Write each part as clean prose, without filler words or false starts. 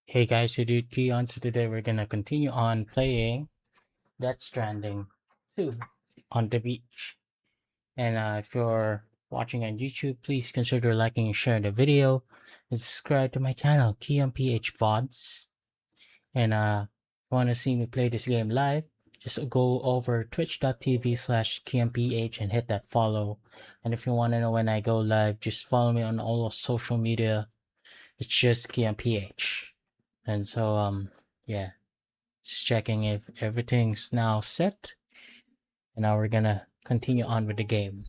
Hey guys, you did Keon. So today we're gonna continue on playing Death Stranding 2 on the beach. And if you're watching on YouTube, please consider liking and sharing the video and subscribe to my channel, Keon PH VODs. And if you want to see me play this game live, just go over twitch.tv/KeonPH and hit that follow. And if you want to know when I go live, just follow me on all of social media. It's just Keon PH. And so yeah. Just checking if everything's now set. And now we're gonna continue on with the game.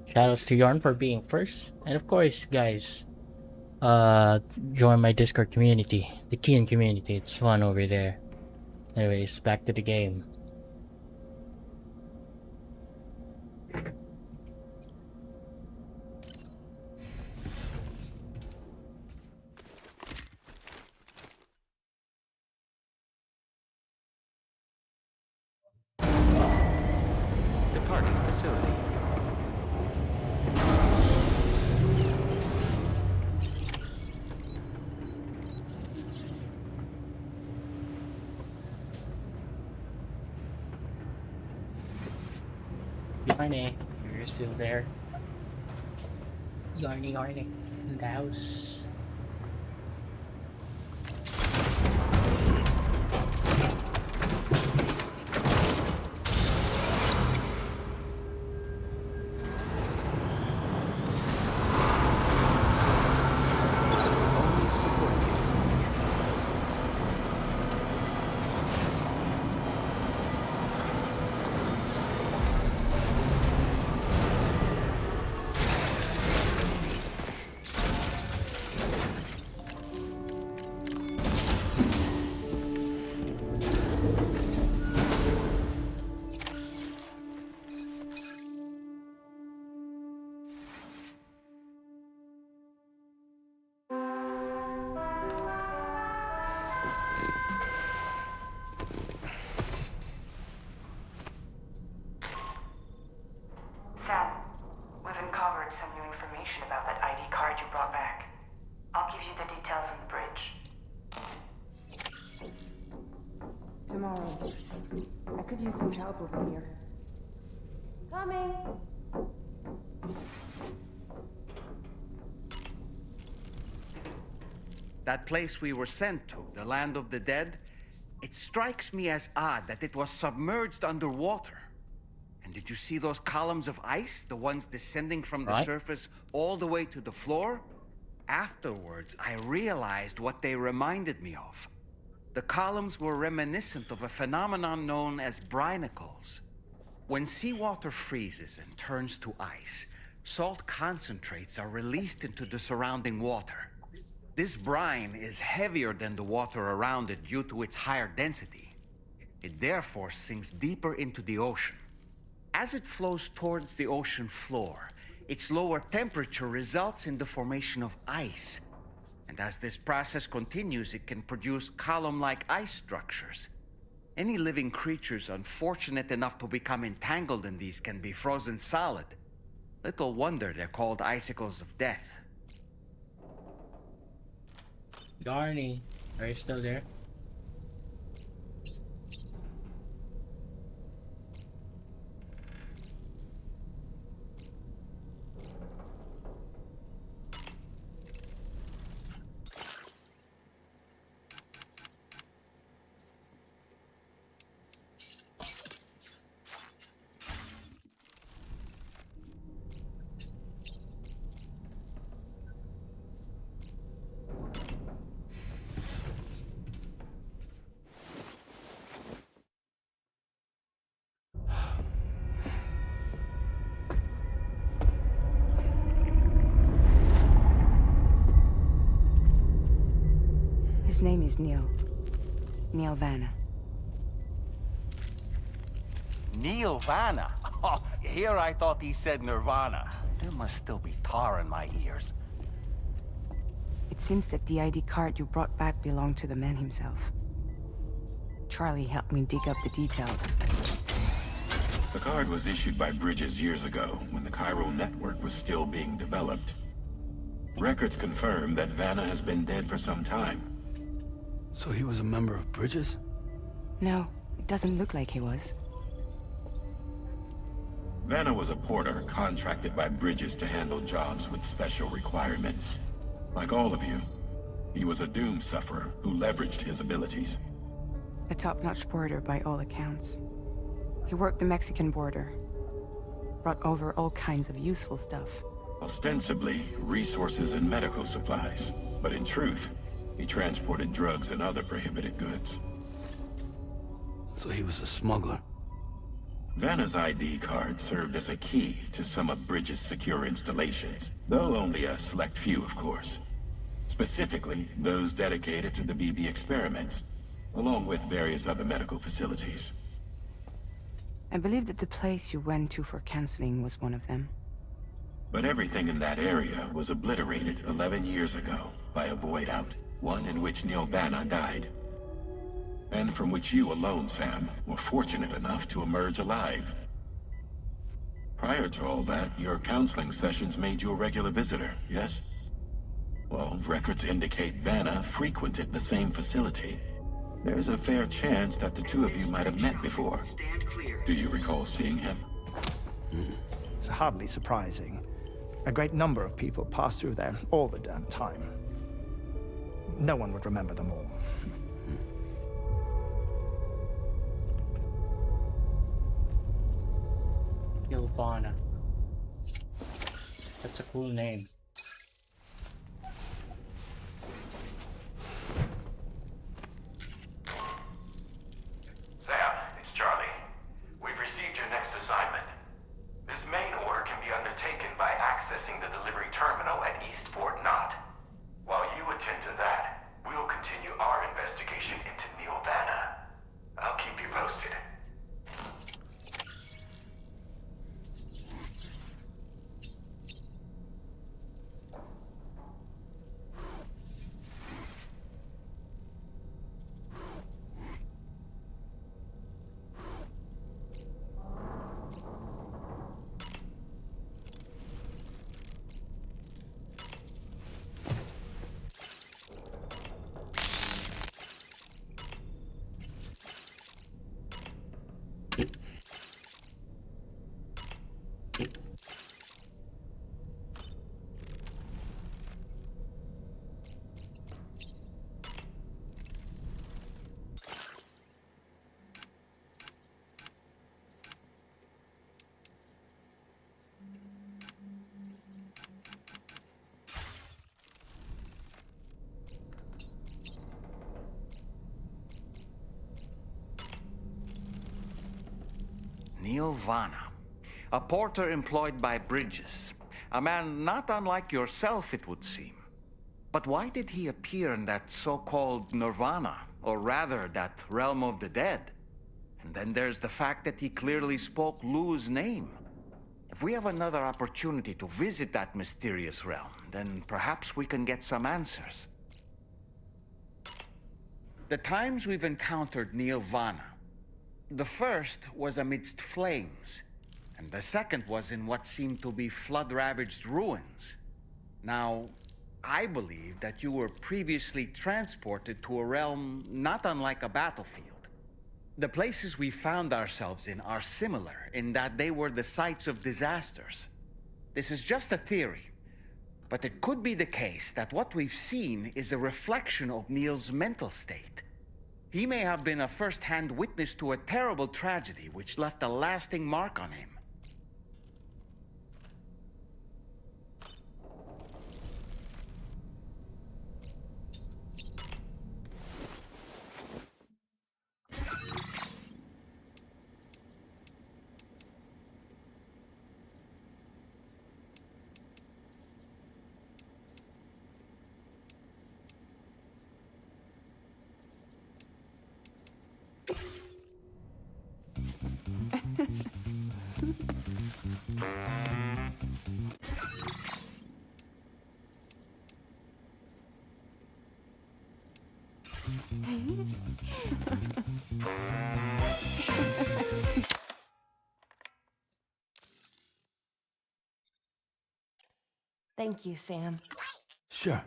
Shoutouts to Yarn for being first. And of course, guys, uh join my Discord community, the Kean community. It's fun over there. Anyways, back to the game. Departing facility. Yarny, you're still there. Yarny in the house. Only support. Sam, we've uncovered some new information about that ID card you brought back. I'll give you the details on the bridge. Tomorrow. I could use some help over here. Coming! That place we were sent to, the land of the dead, it strikes me as odd that it was submerged underwater. And did you see those columns of ice, the ones descending from the Right. surface all the way to the floor? Afterwards, I realized what they reminded me of. The columns were reminiscent of a phenomenon known as brinicles. When seawater freezes and turns to ice, salt concentrates are released into the surrounding water. This brine is heavier than the water around it due to its higher density. It therefore sinks deeper into the ocean. As it flows towards the ocean floor, its lower temperature results in the formation of ice. And as this process continues, it can produce column-like ice structures. Any living creatures unfortunate enough to become entangled in these can be frozen solid. Little wonder they're called icicles of death. Yarny, are you still there? His name is Neil. Neil Vanna. Neil Vanna. Oh, here I thought he said Nirvana. There must still be tar in my ears. It seems that the ID card you brought back belonged to the man himself. Charlie helped me dig up the details. The card was issued by Bridges years ago, when the chiral network was still being developed. Records confirm that Vanna has been dead for some time. So he was a member of Bridges? No, it doesn't look like he was. Vanna was a porter contracted by Bridges to handle jobs with special requirements. Like all of you, he was a doom sufferer who leveraged his abilities. A top-notch porter by all accounts. He worked the Mexican border. Brought over all kinds of useful stuff. Ostensibly, resources and medical supplies. But in truth, he transported drugs and other prohibited goods. So he was a smuggler. Vanna's ID card served as a key to some of Bridges' secure installations, though only a select few, of course. Specifically, those dedicated to the BB experiments, along with various other medical facilities. I believe that the place you went to for counseling was one of them. But everything in that area was obliterated 11 years ago by a void out, one in which Neil Vanna died. And from which you alone, Sam, were fortunate enough to emerge alive. Prior to all that, your counseling sessions made you a regular visitor, yes? Well, records indicate Vanna frequented the same facility. There's a fair chance that the two of you might have met before. Do you recall seeing him? It's hardly surprising. A great number of people pass through there all the damn time. No one would remember them all. Ilvana. That's a cool name. Sam, it's Charlie. We've received your next assignment. This main order can be undertaken by accessing the delivery terminal at East Fort Knott. While you attend to that, we'll continue our investigation into Neil Vanna. I'll keep you posted. Neil Vanna, a porter employed by Bridges. A man not unlike yourself, it would seem. But why did he appear in that so-called nirvana, or rather, that realm of the dead? And then there's the fact that he clearly spoke Lu's name. If we have another opportunity to visit that mysterious realm, then perhaps we can get some answers. The times we've encountered Neil Vanna, the first was amidst flames, and the second was in what seemed to be flood-ravaged ruins. Now, I believe that you were previously transported to a realm not unlike a battlefield. The places we found ourselves in are similar in that they were the sites of disasters. This is just a theory, but it could be the case that what we've seen is a reflection of Neil's mental state. He may have been a first-hand witness to a terrible tragedy which left a lasting mark on him. Thank you, Sam. Sure.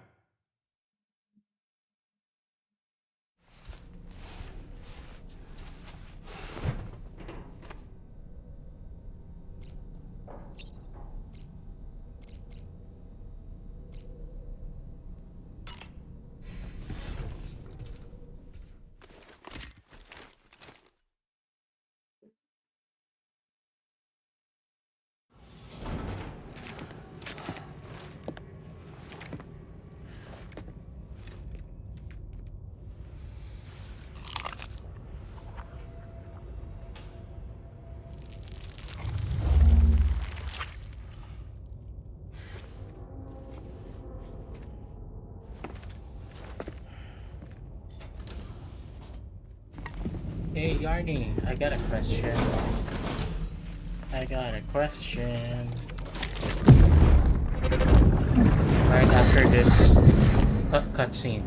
Hey, Yarny, I got a question. Right after this cutscene.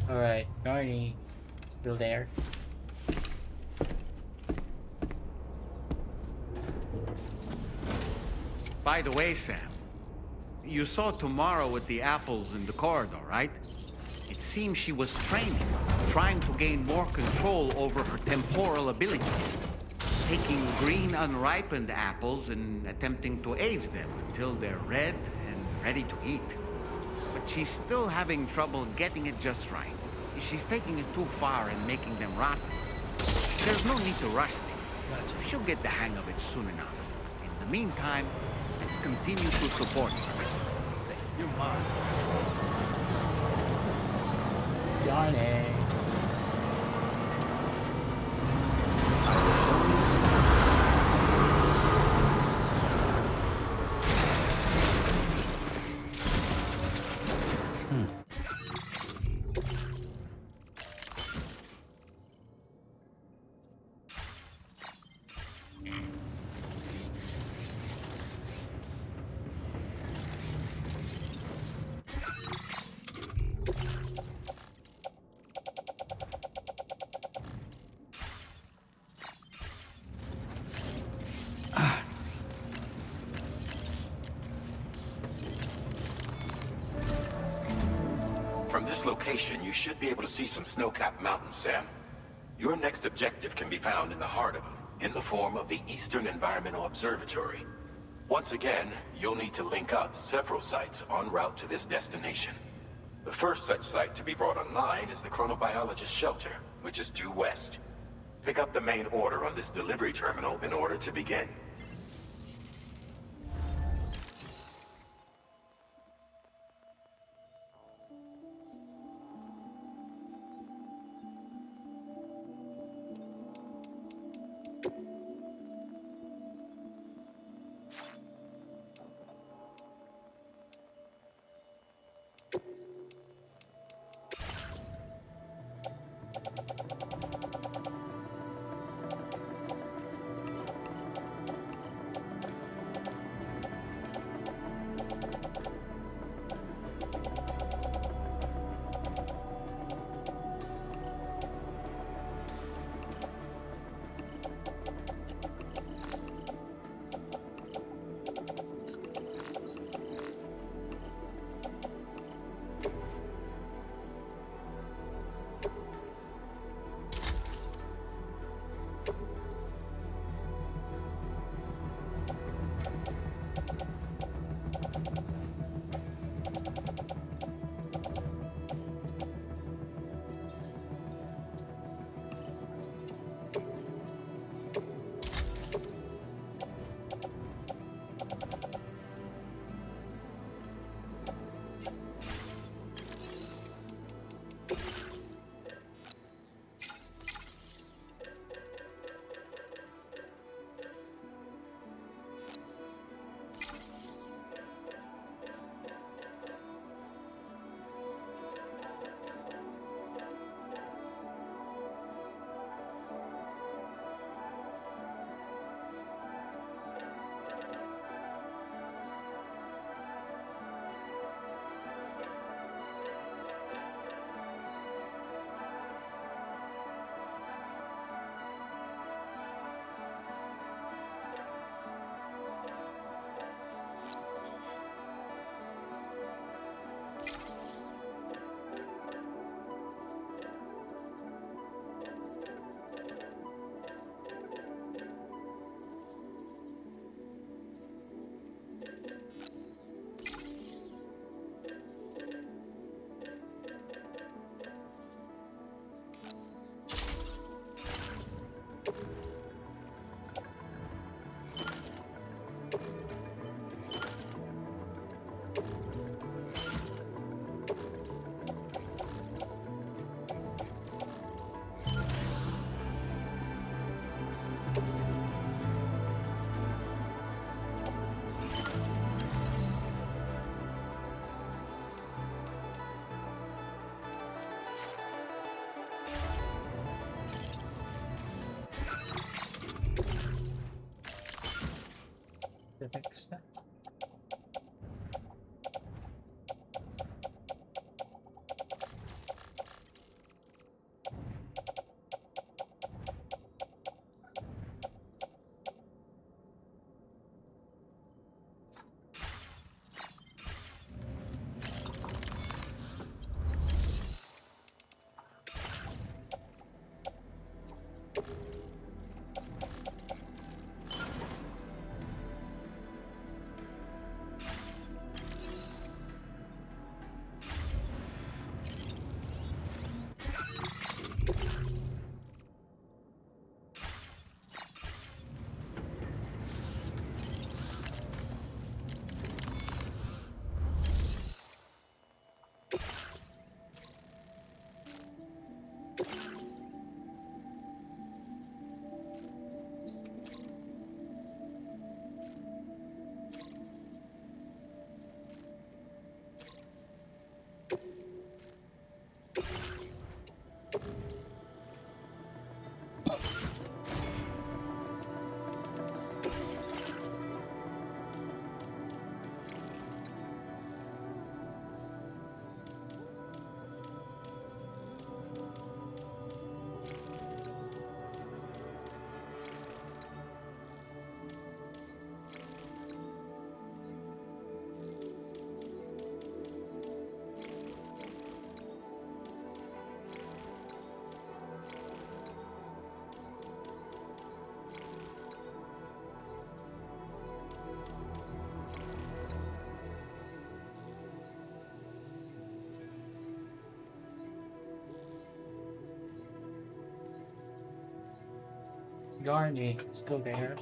Alright, Yarny, still there? By the way, Sam, you saw Tomorrow with the apples in the corridor, right? It seems she was training, trying to gain more control over her temporal abilities, taking green unripened apples and attempting to age them until they're red and ready to eat. But she's still having trouble getting it just right. She's taking it too far and making them rotten. There's no need to rush things. She'll get the hang of it soon enough. In the meantime, let's continue to support her. Say, you're mine. Yarny. From this location, you should be able to see some snow-capped mountains, Sam. Your next objective can be found in the heart of them, in the form of the Eastern Environmental Observatory. Once again, you'll need to link up several sites en route to this destination. The first such site to be brought online is the Chronobiologist Shelter, which is due west. Pick up the main order on this delivery terminal in order to begin. Garney still there.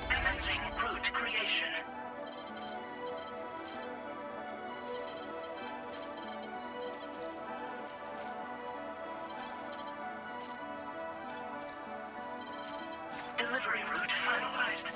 Commencing root creation. Delivery route finalized.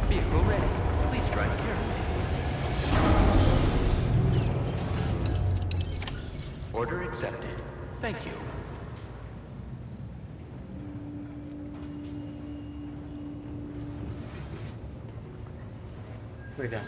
Vehicle ready. Please drive carefully. Order accepted. Thank you. We're done.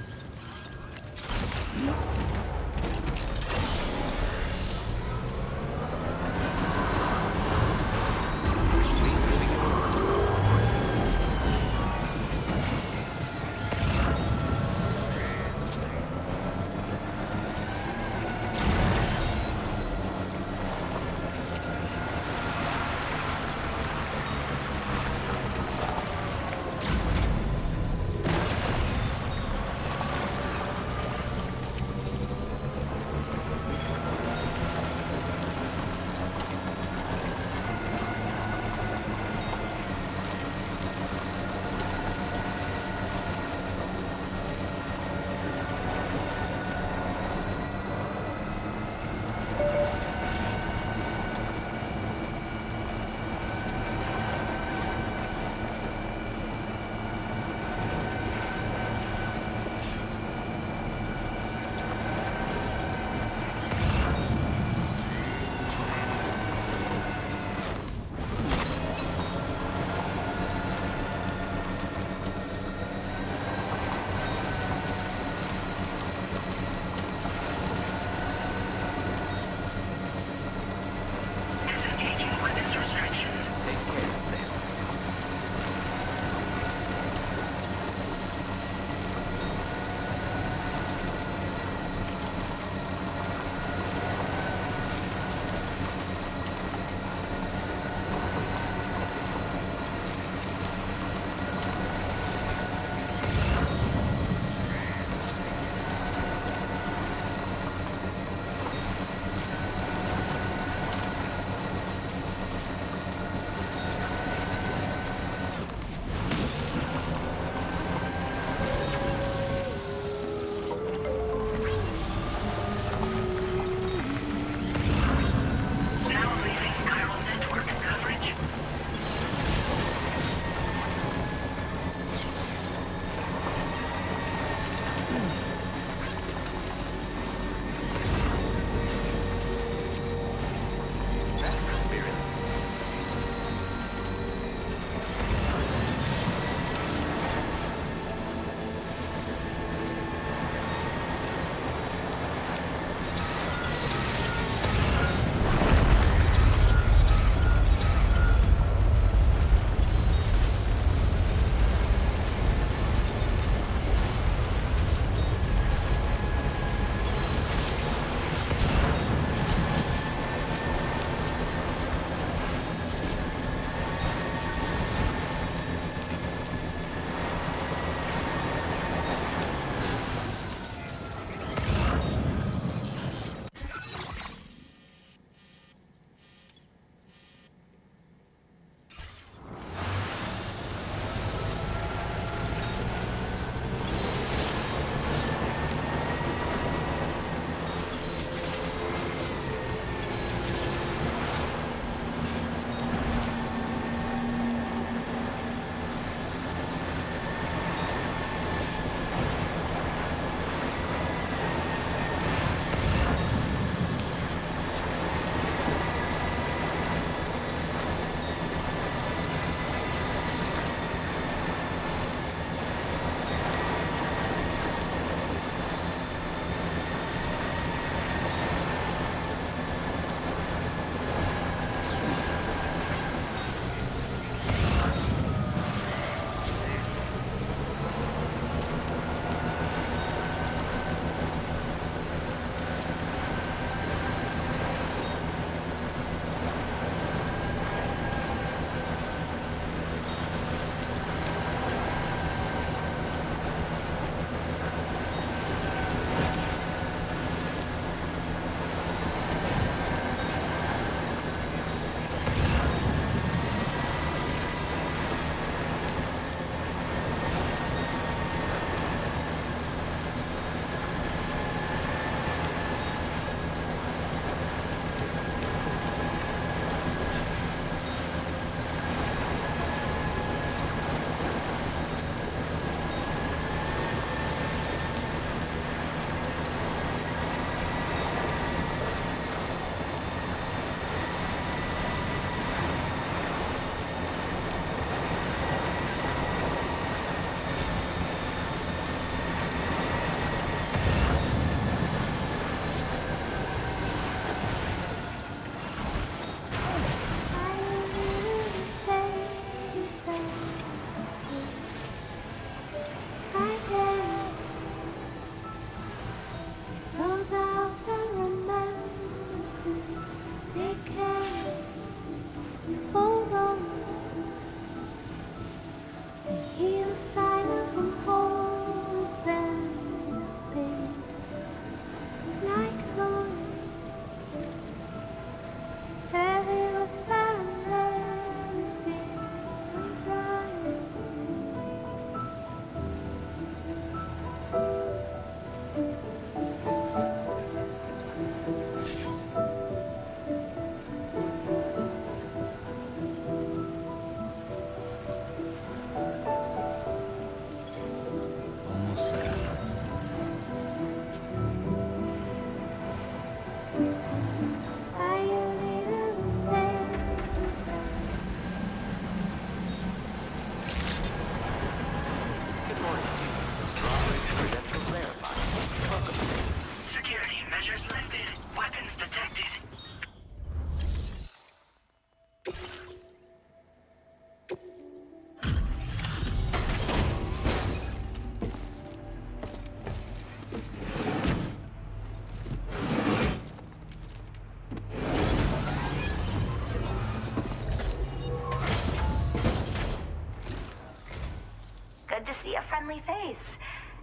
good to see a friendly face.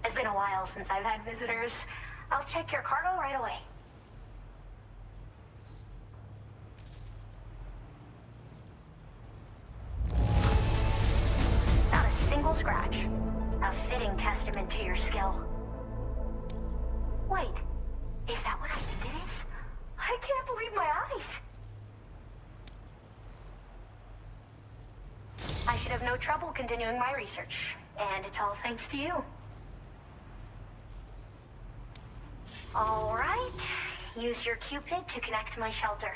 It's been a while since I've had visitors. I'll check your cargo right away. Not a single scratch. A fitting testament to your skill. Wait, is that what I think it is? I can't believe my eyes. I should have no trouble continuing my research, and it's all thanks to you. All right, use your Cupid to connect to my shelter.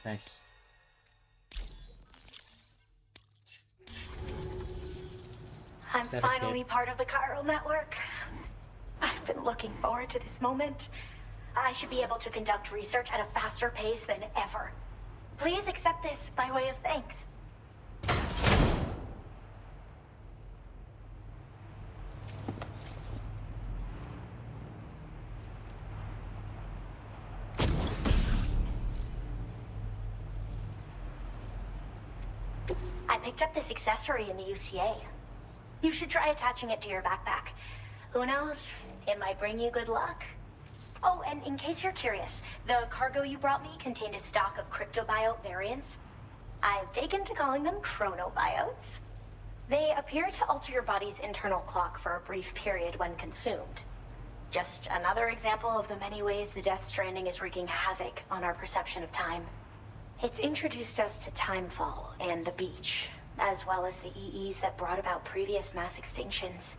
Nice. I'm Is that finally okay? part of the chiral network. I've been looking forward to this moment. I should be able to conduct research at a faster pace than ever. Please accept this by way of thanks. I picked up this accessory in the UCA. You should try attaching it to your backpack. Who knows? It might bring you good luck. Oh, and in case you're curious, the cargo you brought me contained a stock of cryptobiote variants. I've taken to calling them chronobiotes. They appear to alter your body's internal clock for a brief period when consumed. Just another example of the many ways the Death Stranding is wreaking havoc on our perception of time. It's introduced us to timefall and the beach, as well as the EEs that brought about previous mass extinctions.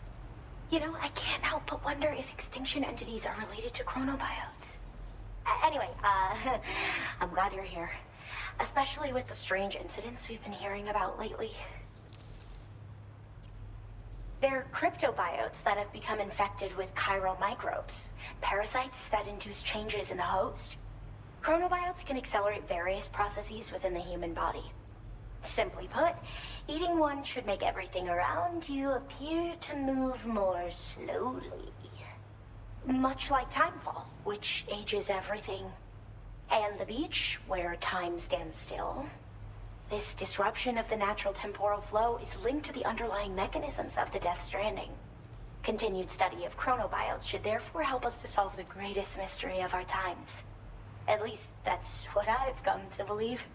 You know, I can't help but wonder if extinction entities are related to chronobiotes. Anyway, I'm glad you're here. Especially with the strange incidents we've been hearing about lately. They're cryptobiotes that have become infected with chiral microbes, parasites that induce changes in the host. Chronobiotes can accelerate various processes within the human body. Simply put, eating one should make everything around you appear to move more slowly. Much like timefall, which ages everything. And the beach, where time stands still. This disruption of the natural temporal flow is linked to the underlying mechanisms of the Death Stranding. Continued study of chronobiotes should therefore help us to solve the greatest mystery of our times. At least, that's what I've come to believe.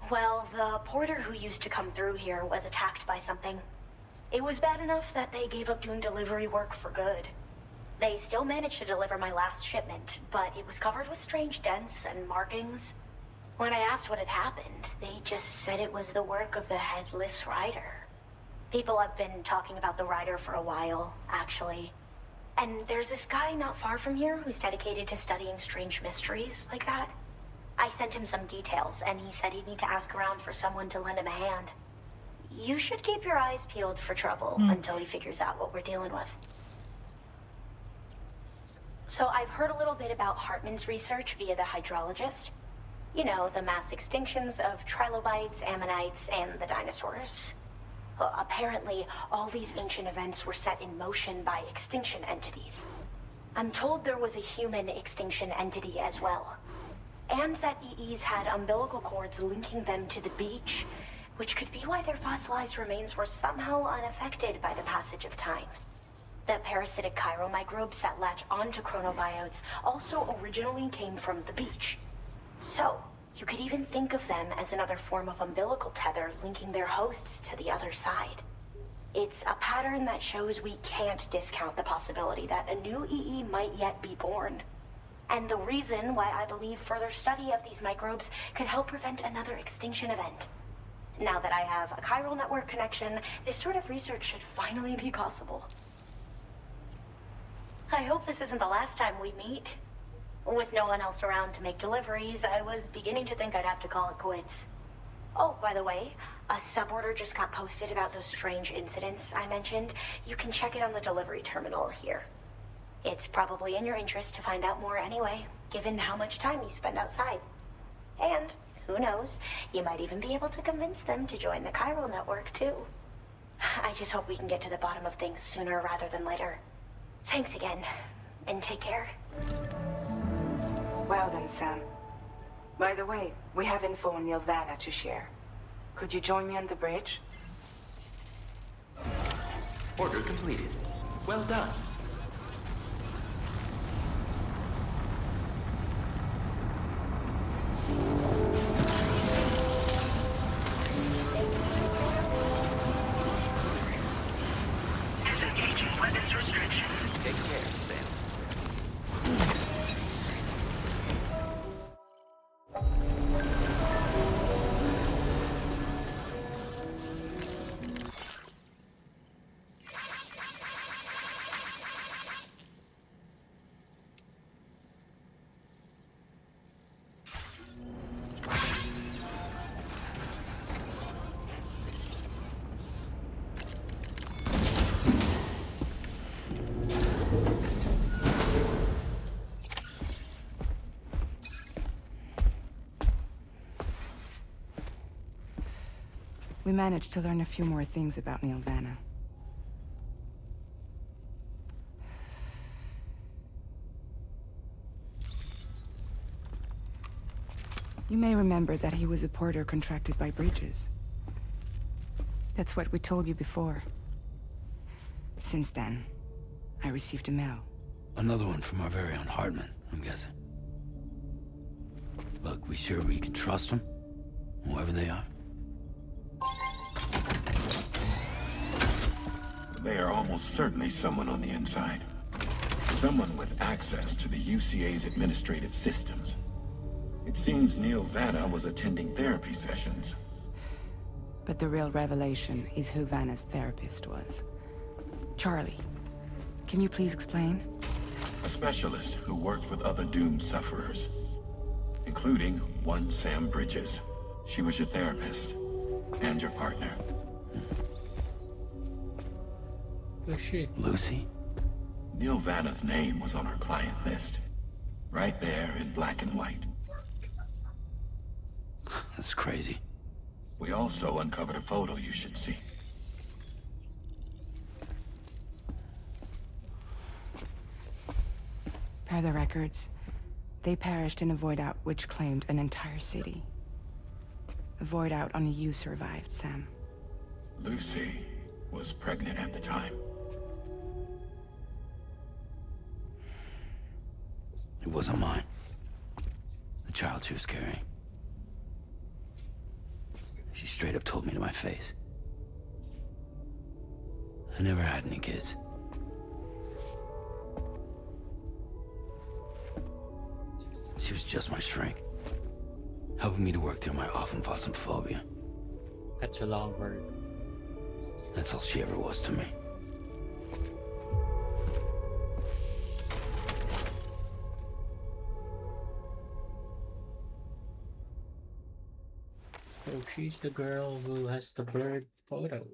Well, the porter who used to come through here was attacked by something. It was bad enough that they gave up doing delivery work for good. They still managed to deliver my last shipment, but it was covered with strange dents and markings. When I asked what had happened, they just said it was the work of the Headless Rider. People have been talking about the Rider for a while, actually. And there's this guy not far from here who's dedicated to studying strange mysteries like that. I sent him some details, and he said he'd need to ask around for someone to lend him a hand. You should keep your eyes peeled for trouble until he figures out what we're dealing with. So I've heard a little bit about Hartman's research via the hydrologist. You know, the mass extinctions of trilobites, ammonites, and the dinosaurs. Well, apparently, all these ancient events were set in motion by extinction entities. I'm told there was a human extinction entity as well. And that EEs had umbilical cords linking them to the beach, which could be why their fossilized remains were somehow unaffected by the passage of time. The parasitic chiral microbes that latch onto chronobiotes also originally came from the beach. So, you could even think of them as another form of umbilical tether linking their hosts to the other side. It's a pattern that shows we can't discount the possibility that a new EE might yet be born. And the reason why I believe further study of these microbes could help prevent another extinction event. Now that I have a chiral network connection, this sort of research should finally be possible. I hope this isn't the last time we meet. With no one else around to make deliveries, I was beginning to think I'd have to call it quits. Oh, by the way, a suborder just got posted about those strange incidents I mentioned. You can check it on the delivery terminal here. It's probably in your interest to find out more anyway, given how much time you spend outside. And, who knows, you might even be able to convince them to join the chiral network, too. I just hope we can get to the bottom of things sooner rather than later. Thanks again, and take care. Well then, Sam. By the way, we have info on Nilvana to share. Could you join me on the bridge? Order completed. Well done. Disengaging weapons restrictions. Take care, Sam. We managed to learn a few more things about Nilvana. You may remember that he was a porter contracted by Bridges. That's what we told you before. Since then, I received a mail. Another one from our very own Hartman, I'm guessing. Look, we sure we can trust them? Whoever they are? They are almost certainly someone on the inside. Someone with access to the UCA's administrative systems. It seems Neil Vanna was attending therapy sessions. But the real revelation is who Vanna's therapist was. Charlie, can you please explain? A specialist who worked with other doomed sufferers, including one Sam Bridges. She was your therapist and your partner. Oh shit. Lucy? Neil Vanna's name was on her client list. Right there in black and white. That's crazy. We also uncovered a photo you should see. Per the records, they perished in a void out which claimed an entire city. A void out only you survived, Sam. Lucy was pregnant at the time. It wasn't mine. The child she was carrying. She straight up told me to my face. I never had any kids. She was just my shrink, helping me to work through my phobia. That's a long word. That's all she ever was to me. So she's the girl who has the blurred photo.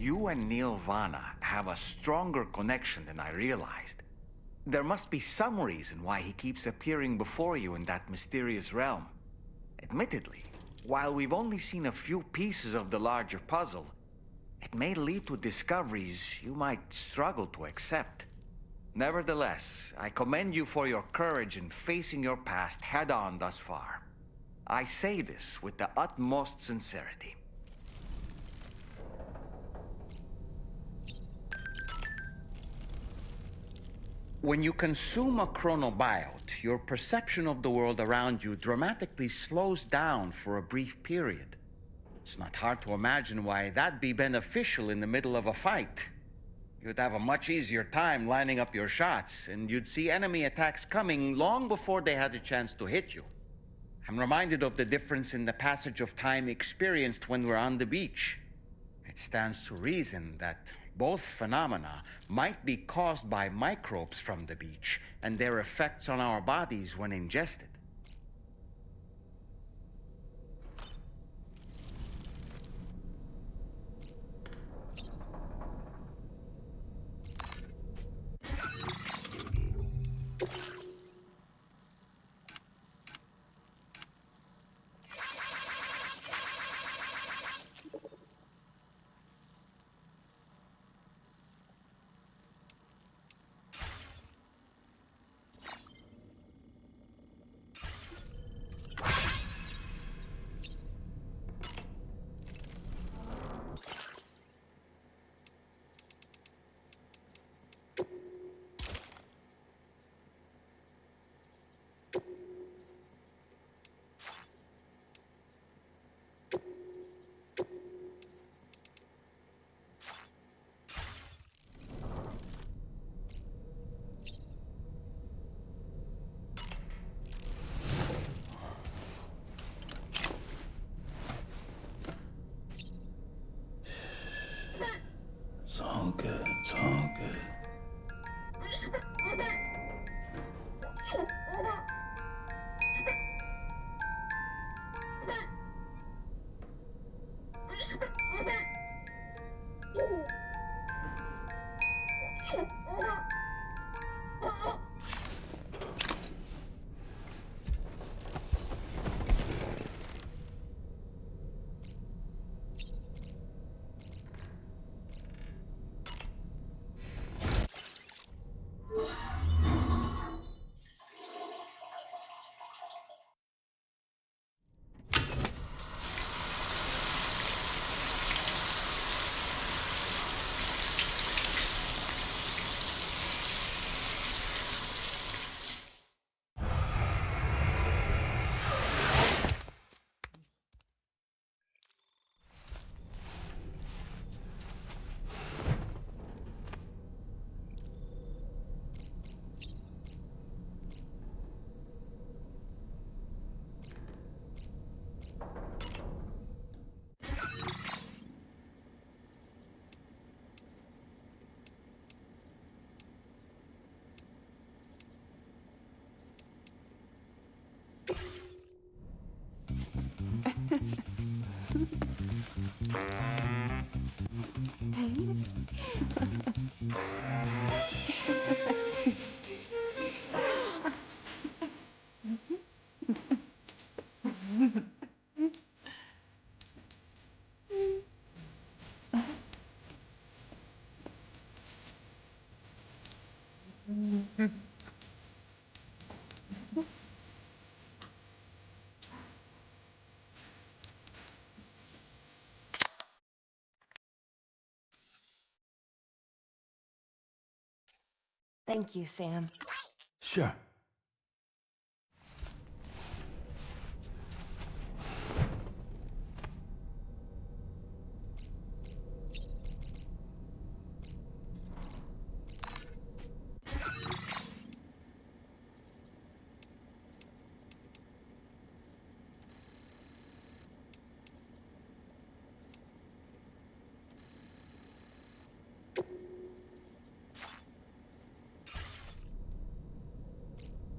You and Neil Vana have a stronger connection than I realized. There must be some reason why he keeps appearing before you in that mysterious realm. Admittedly, while we've only seen a few pieces of the larger puzzle, it may lead to discoveries you might struggle to accept. Nevertheless, I commend you for your courage in facing your past head-on thus far. I say this with the utmost sincerity. When you consume a chronobiote, your perception of the world around you dramatically slows down for a brief period. It's not hard to imagine why that'd be beneficial in the middle of a fight. You'd have a much easier time lining up your shots, and you'd see enemy attacks coming long before they had a chance to hit you. I'm reminded of the difference in the passage of time experienced when we're on the beach. It stands to reason that both phenomena might be caused by microbes from the beach and their effects on our bodies when ingested. It's all good. It's all good. Thank you, Sam. Sure.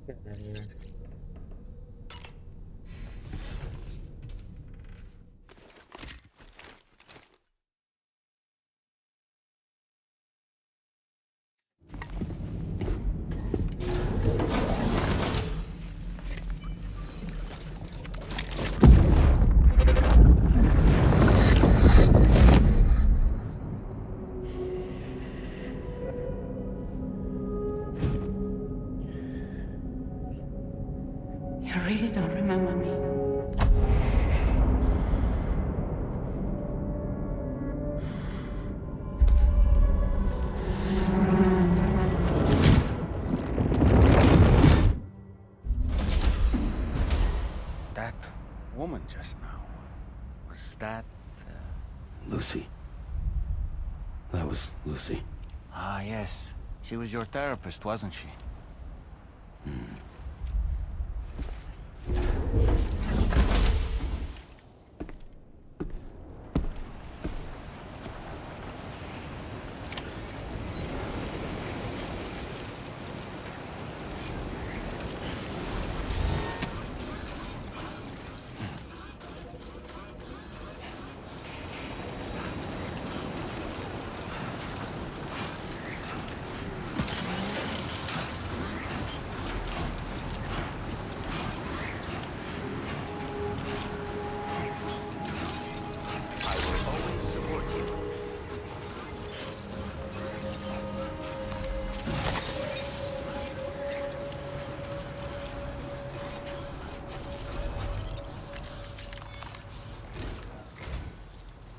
Get out of here. really don't remember me. That woman just now, was that... Lucy. That was Lucy. Ah, yes. She was your therapist, wasn't she?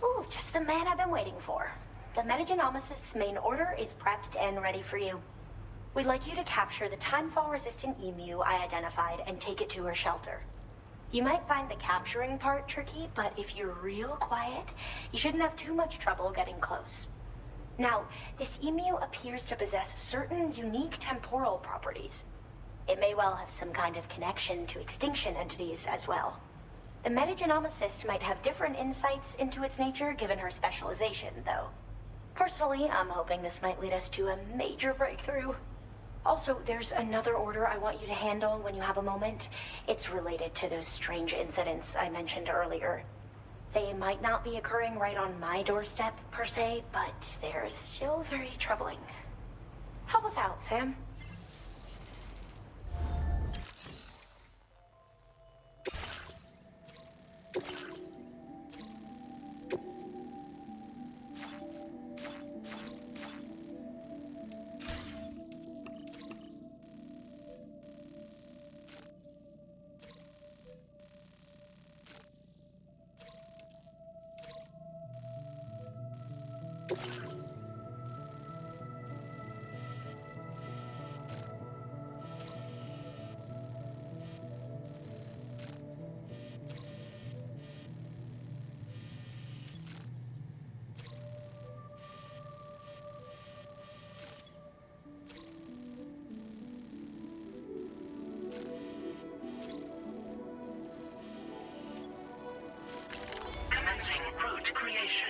Ooh, just the man I've been waiting for. The Metagenomicist's main order is prepped and ready for you. We'd like you to capture the timefall-resistant emu I identified and take it to her shelter. You might find the capturing part tricky, but if you're real quiet, you shouldn't have too much trouble getting close. Now, this emu appears to possess certain unique temporal properties. It may well have some kind of connection to extinction entities as well. The metagenomicist might have different insights into its nature given her specialization, though. Personally, I'm hoping this might lead us to a major breakthrough. Also, there's another order I want you to handle when you have a moment. It's related to those strange incidents I mentioned earlier. They might not be occurring right on my doorstep, per se, but they're still very troubling. Help us out, Sam. Commencing route creation.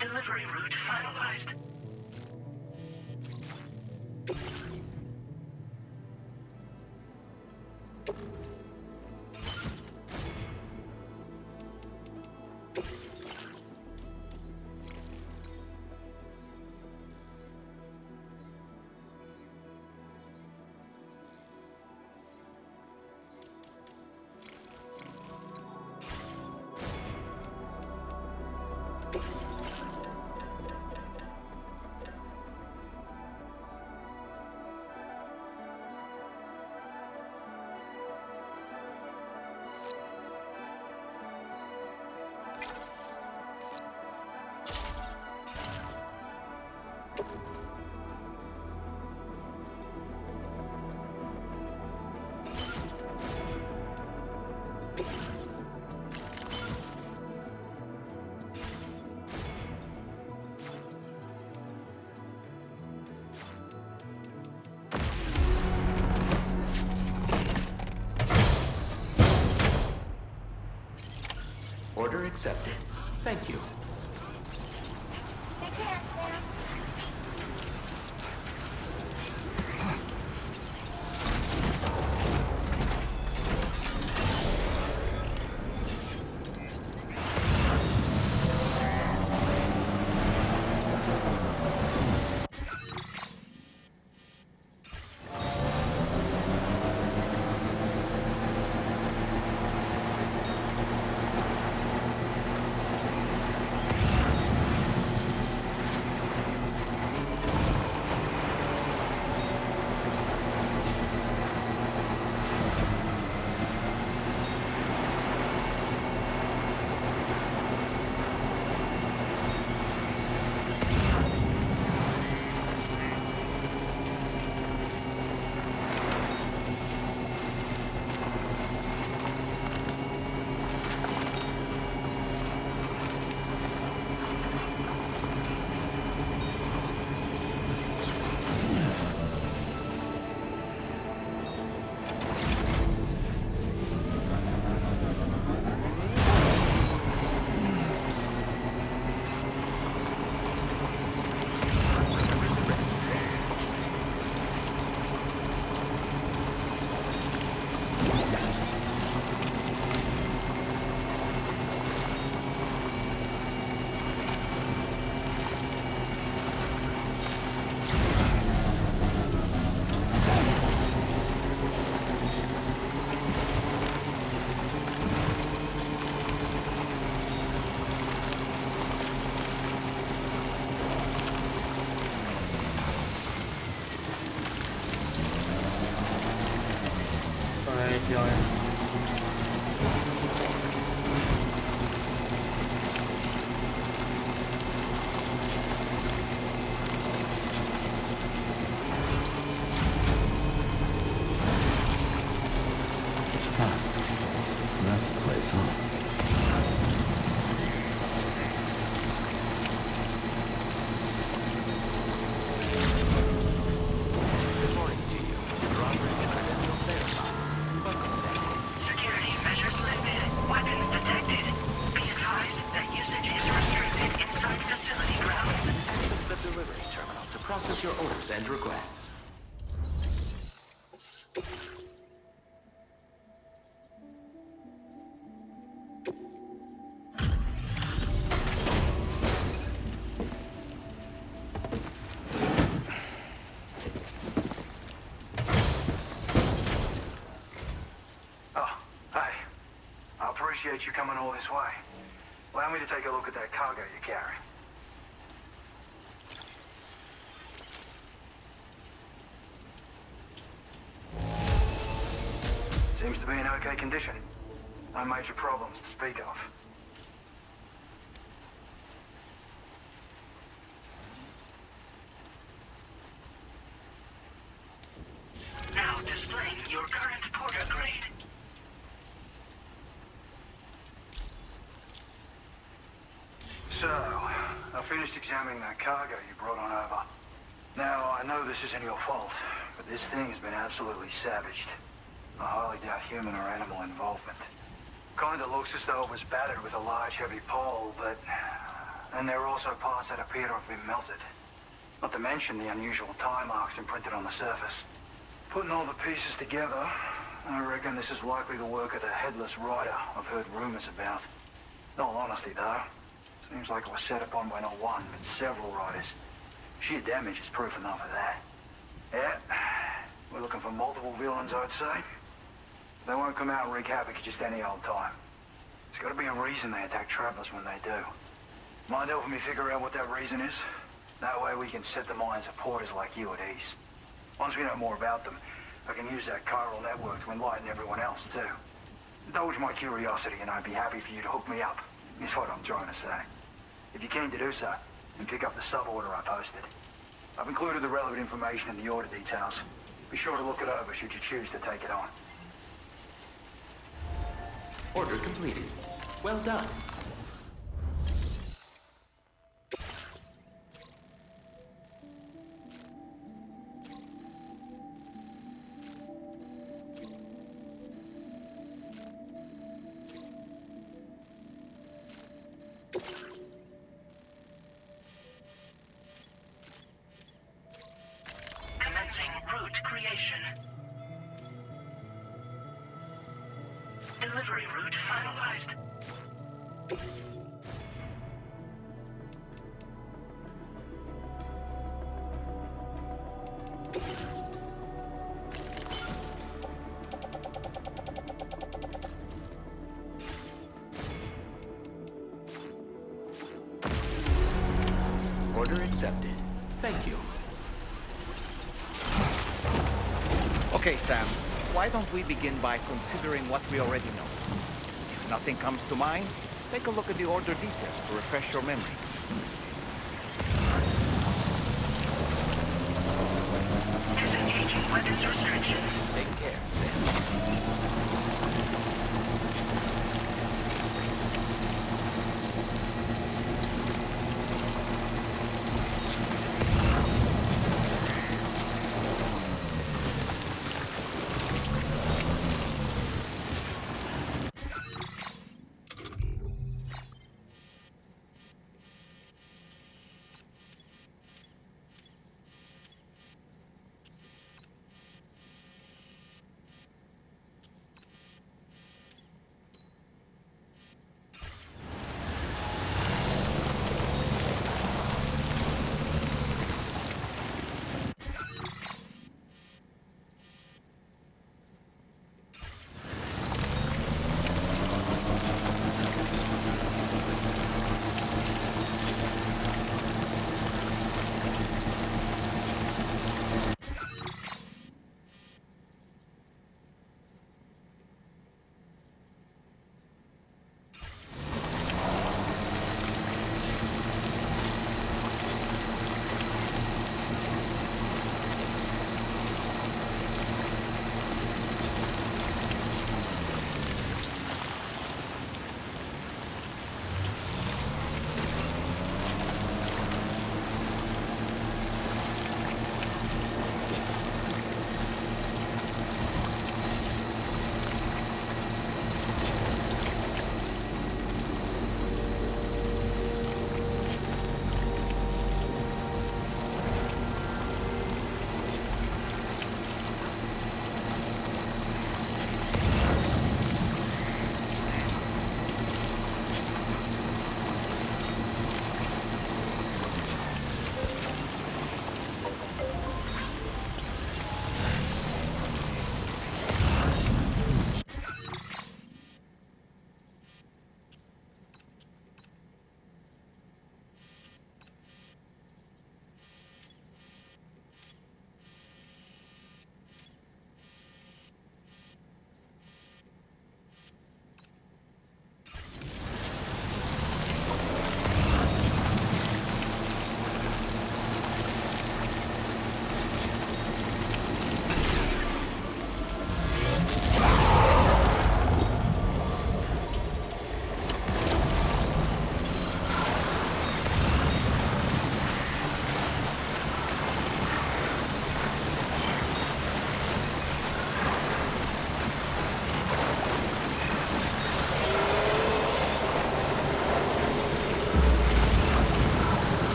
Delivery route finalized. Order accepted. Thank you. Take care, Sam. That's the place, huh? Good morning to you. Drawbridge credentials verified. Welcome, Sam. Security measures lifted. Weapons detected. Be advised that usage is restricted inside facility grounds. Access the delivery terminal to process your orders and requests. Oh, hey. I appreciate you coming all this way. Allow me to take a look at that cargo you carry. Seems to be in okay condition. No major problems to speak of. Now displaying your current porter grade. So, I finished examining that cargo you brought on over. Now, I know this isn't your fault, but this thing has been absolutely savaged. I highly doubt human or animal involvement. Kinda looks as though it was battered with a large heavy pole, but... And there are also parts that appear to have been melted. Not to mention the unusual tie marks imprinted on the surface. Putting all the pieces together, I reckon this is likely the work of the headless rider I've heard rumors about. In all honesty, though, seems like it was set upon by not one, but several riders. Sheer damage is proof enough of that. Yeah, we're looking for multiple villains, I'd say. They won't come out and wreak havoc at just any old time. There's got to be a reason they attack travelers when they do. Mind helping me figure out what that reason is? That way we can set the minds of porters like you at ease. Once we know more about them, I can use that chiral network to enlighten everyone else, too. Indulge my curiosity and I'd be happy for you to hook me up, is what I'm trying to say. If you're keen to do so, then pick up the sub-order I posted. I've included the relevant information in the order details. Be sure to look it over should you choose to take it on. Order completed. Well done. Commencing route creation. Delivery route finalized. Order accepted. Thank you. Okay, Sam. Why don't we begin by considering what we already know? If nothing comes to mind, take a look at the order details to refresh your memory. Disengaging weapons restrictions. Take care, Sam.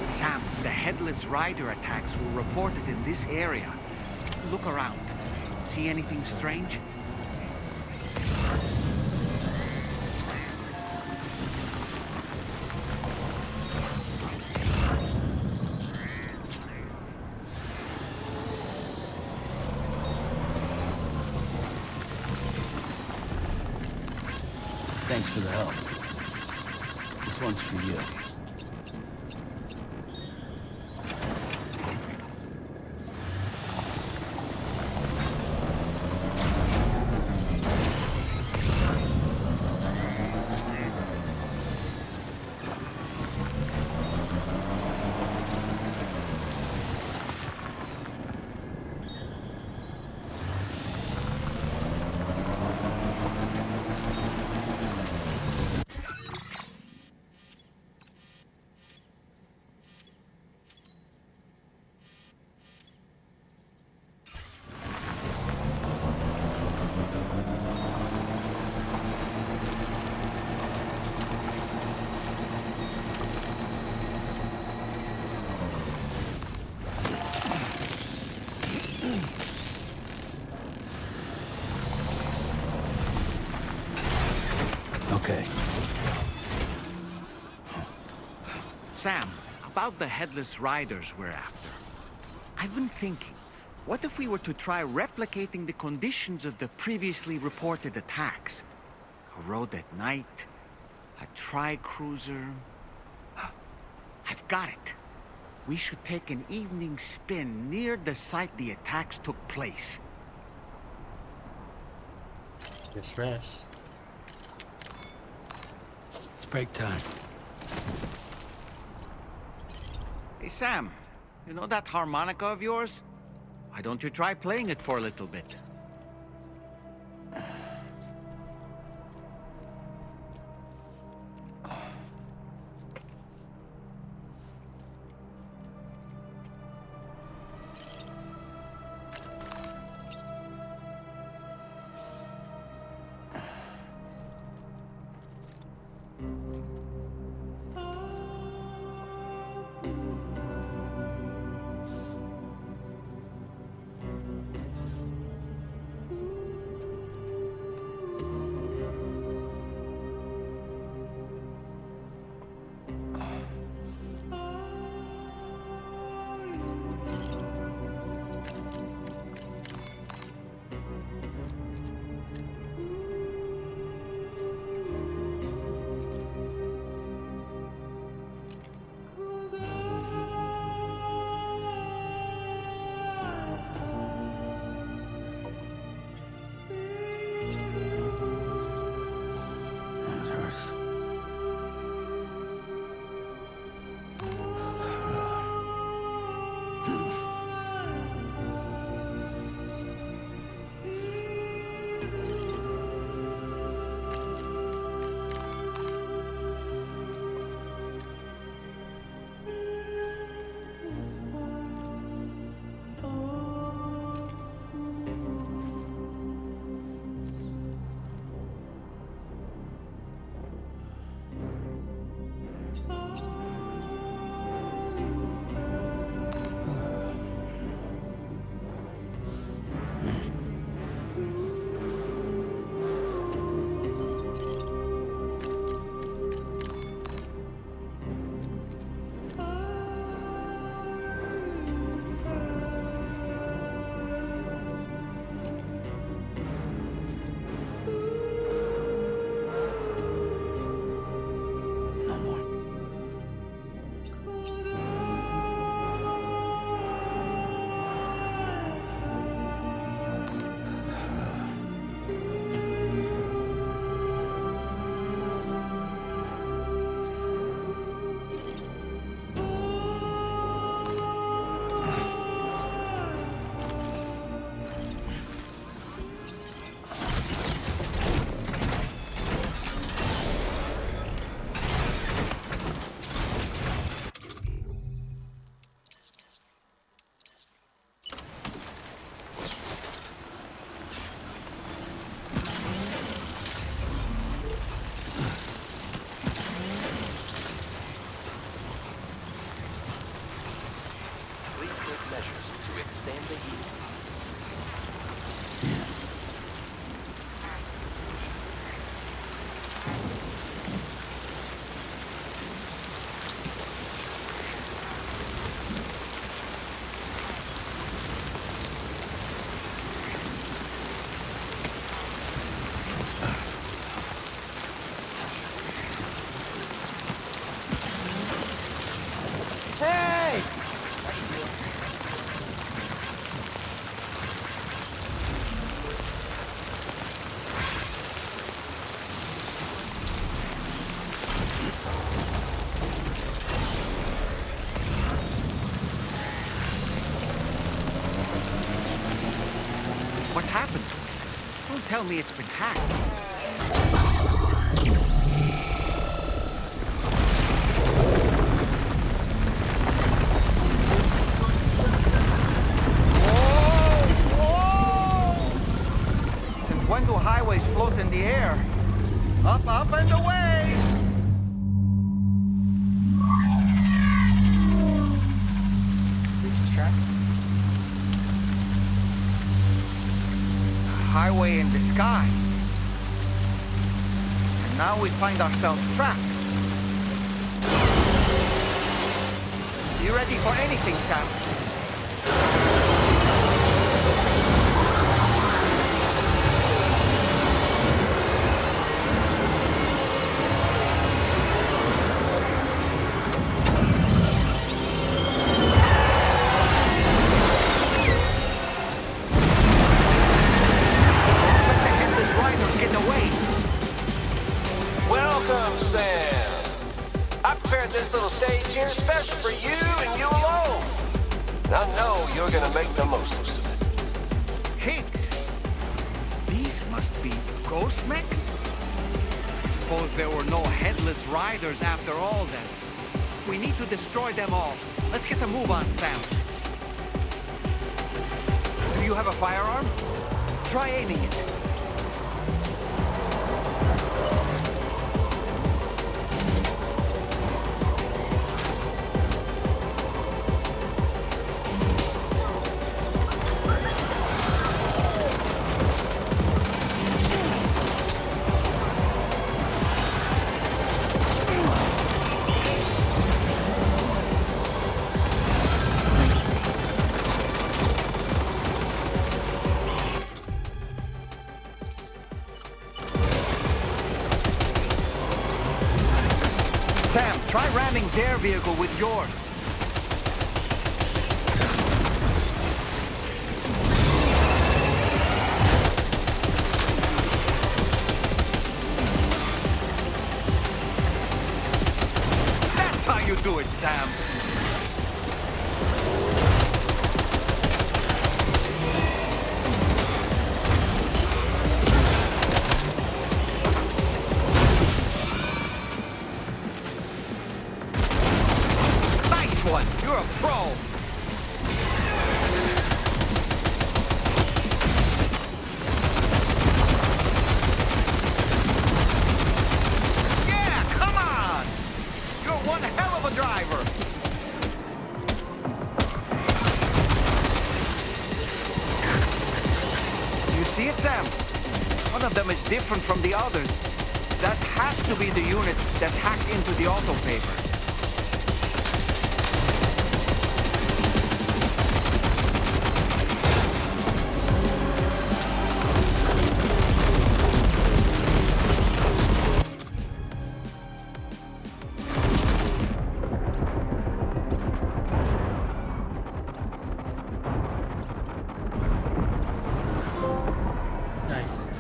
Sam, the Headless Rider attacks were reported in this area. Look around. See anything strange? Thanks for the help. This one's for you. Okay. Sam, about the Headless Riders we're after. I've been thinking, what if we were to try replicating the conditions of the previously reported attacks? A road at night, a tri-cruiser. I've got it. We should take an evening spin near the site the attacks took place. Just rest. It's break time. Hey, Sam, you know that harmonica of yours? Why don't you try playing it for a little bit? measures to extend the heat. What's happened to it? Don't tell me it's been hacked. Since when do highways float in the air? Up, up, and away! Reach track. Highway in the sky. And now we find ourselves trapped. You ready for anything, Sam? Welcome, Sam. I prepared this little stage here special for you and you alone. And I know you're gonna make the most of it. Higgs! These must be ghost mechs? I suppose there were no headless riders after all then. We need to destroy them all. Let's get a move on, Sam. Do you have a firearm? Try aiming it. Sam, try ramming their vehicle with yours. That's how you do it, Sam. One. You're a pro. Yeah, come on. You're one hell of a driver. You see it, Sam? One of them is different from the others. That has to be the unit that's hacked into the auto paper. Nice.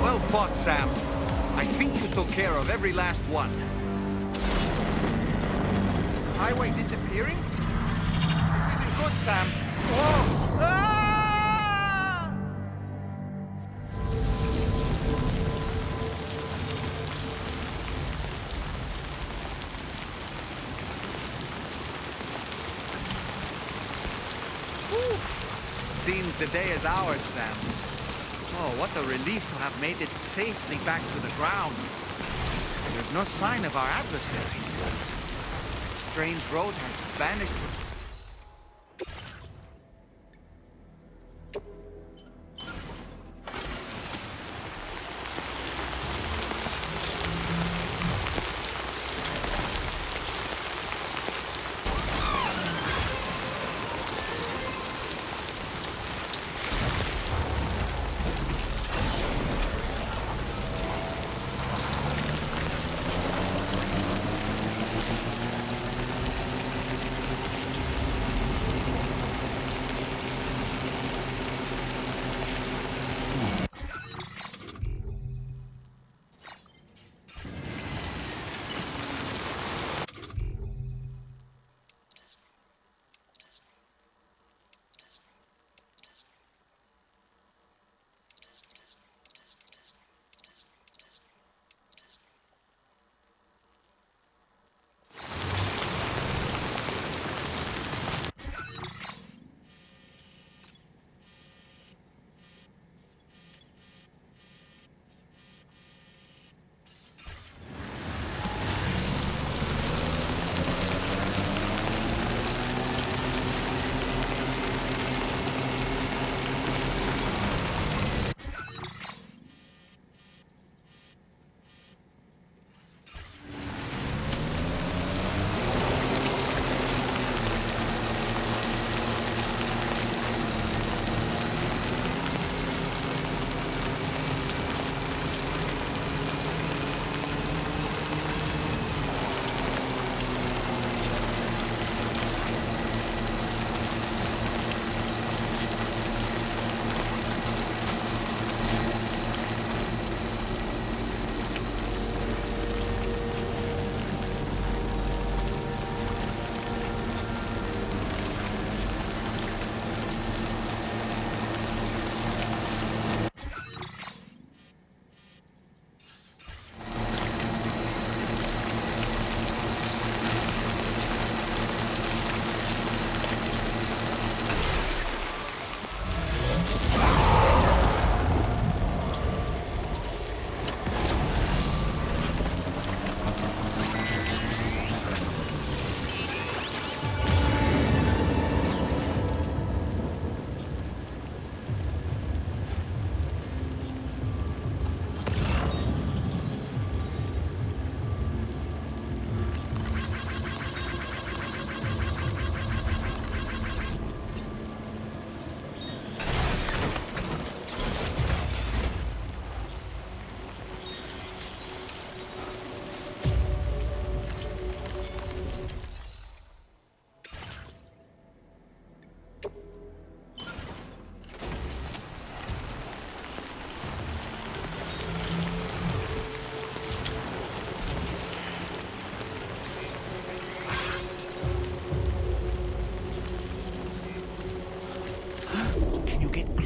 Well fought, Sam. I think you took care of every last one. Highway disappearing? This isn't good, Sam. Whoa! Ah! Seems the day is ours, Sam. Oh, what a relief to have made it safely back to the ground. There's no sign of our adversaries. strange road has vanished.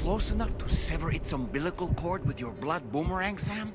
Close enough to sever its umbilical cord with your blood boomerang, Sam?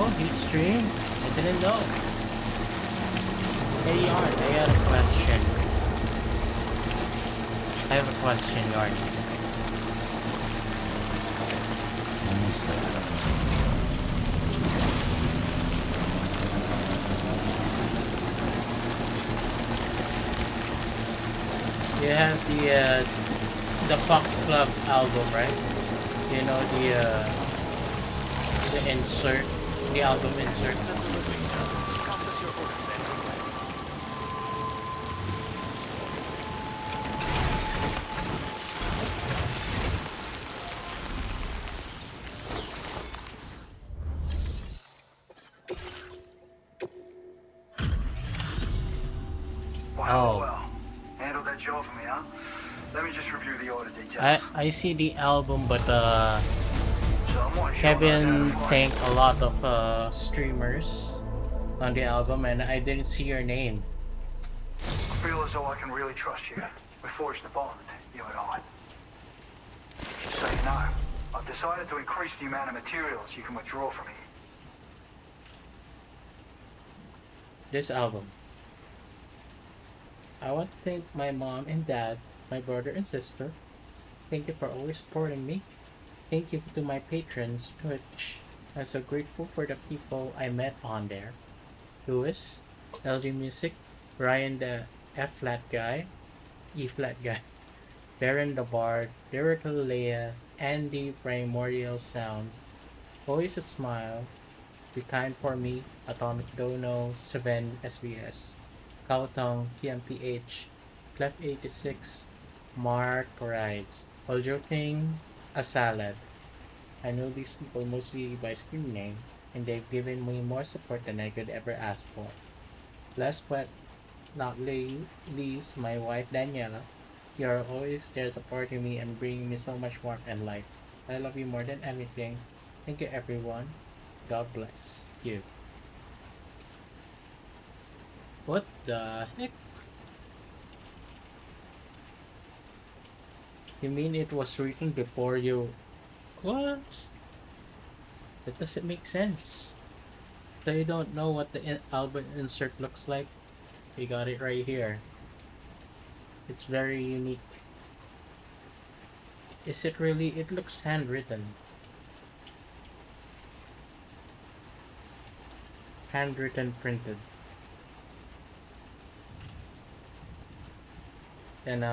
Oh, he's stream. I didn't know. Hey, Yarn, I got a question. I have a question, Yarn. You have the Fox Club album, right? You know the insert, the album insert. Well, handled that job for me, huh? Let me just review the order details. I see the album, but Someone Kevin thanked a lot of streamers on the album, and I didn't see your name. I feel as though I can really trust you. We forged the bond, you and I. Just so you know, I've decided to increase the amount of materials you can withdraw from me. This album. I want to thank my mom and dad, my brother and sister. Thank you for always supporting me. Thank you to my patrons, Twitch. I'm so grateful for the people I met on there. Lewis, LG Music, Ryan the F-flat guy, E-flat guy, Baron the Bard, Lyrical Leia, Andy Primordial Sounds, Always a Smile, Be Kind for Me, Atomic Dono, Seven SBS, Kautong, Keon PH, Clef 86, Mark Rides, While Joking, A Salad. I know these people mostly by screen name, and they've given me more support than I could ever ask for. Last but not least, my wife Daniela. You're always there supporting me and bringing me so much warmth and light. I love you more than anything. Thank you, everyone. God bless you. What the heck? You mean it was written before you... What? That doesn't make sense. So you don't know what the album insert looks like? We got it right here. It's very unique. Is it really? It looks handwritten. Handwritten printed. And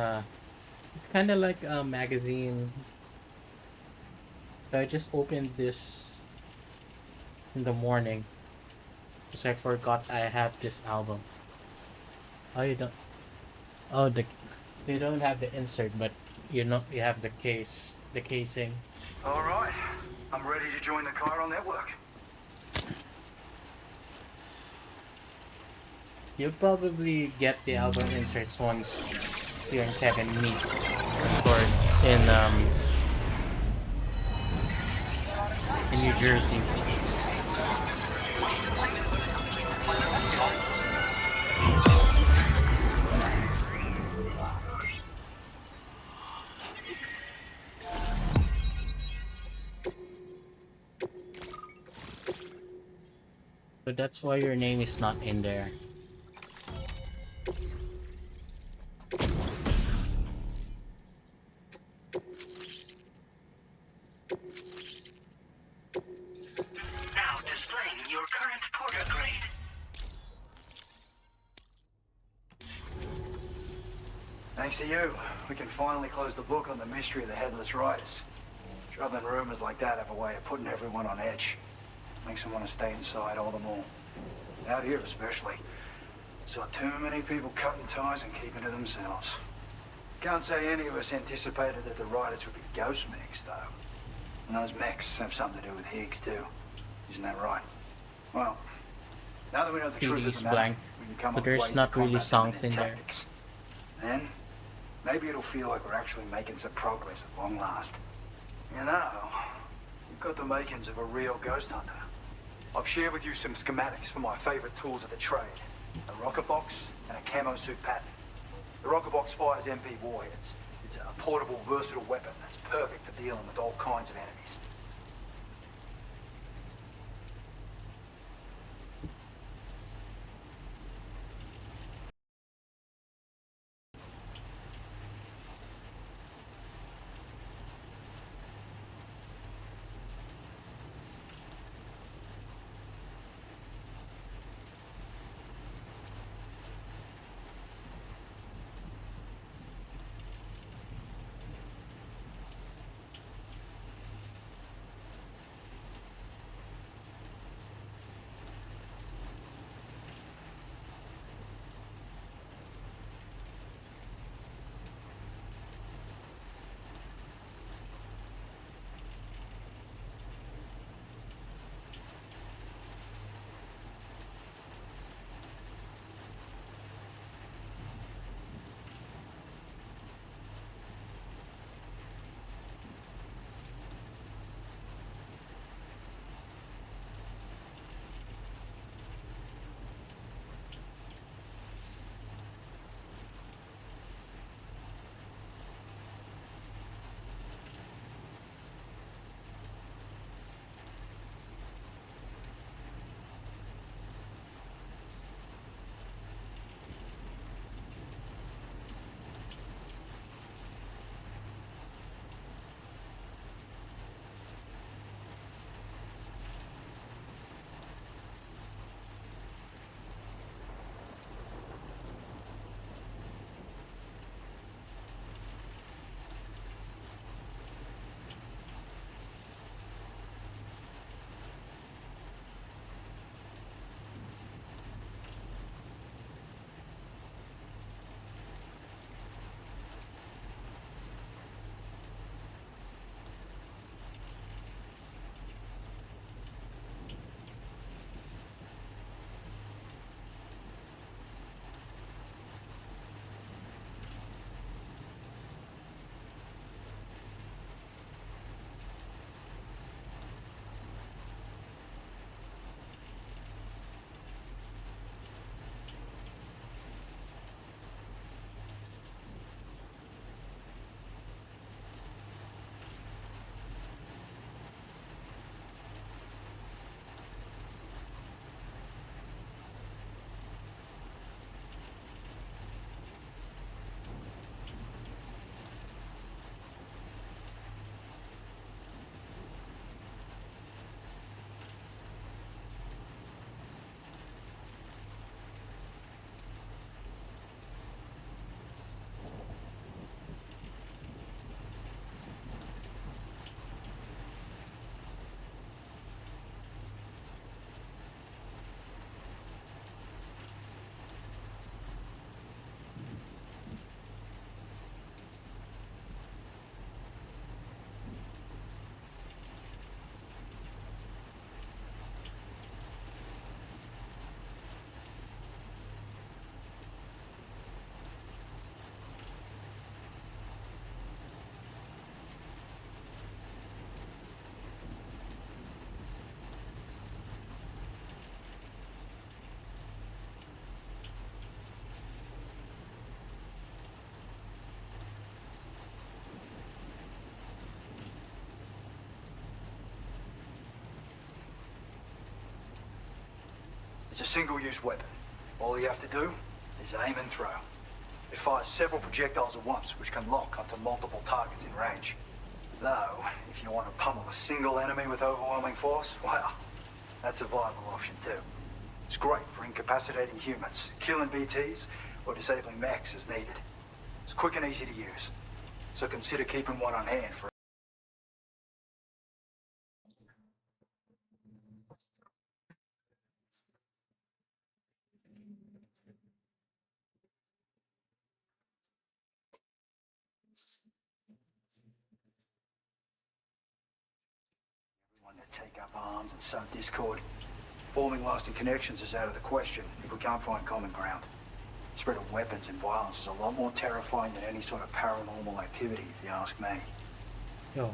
it's kind of like a magazine. So I just opened this in the morning because I forgot I have this album. Oh, you don't. Oh, you don't have the insert, but you know you have the case, the casing. All right, I'm ready to join the Chiral network. You'll probably get the album inserts once you and Kevin meet, or in New Jersey. So that's why your name is not in there. Now displaying your current porter grade. Thanks to you, we can finally close the book on the mystery of the Headless Riders. Troubling rumors like that have a way of putting everyone on edge. Makes them want to stay inside all the more. Out here especially. Saw too many people cutting ties and keeping to themselves. Can't say any of us anticipated that the riders would be ghost mechs, though. And those mechs have something to do with Higgs, too. Isn't that right? Well, now that we know the truth of PD's the matter, blank, we can come but up with there's ways to not really combat them songs and in there. tactics. Then, maybe it'll feel like we're actually making some progress at long last. You know, you've got the makings of a real ghost hunter. I've shared with you some schematics for my favorite tools of the trade. A rocket box and a camo suit pattern. The rocket box fires MP warheads. It's a portable, versatile weapon that's perfect for dealing with all kinds of enemies. It's a single-use weapon. All you have to do is aim and throw. It fires several projectiles at once, which can lock onto multiple targets in range. Though, if you want to pummel a single enemy with overwhelming force, well, that's a viable option too. It's great for incapacitating humans, killing BTs, or disabling mechs as needed. It's quick and easy to use, so consider keeping one on hand for everyone to take up arms and sow discord. Forming lasting connections is out of the question if we can't find common ground. The spread of weapons and violence is a lot more terrifying than any sort of paranormal activity, if you ask me. Yo.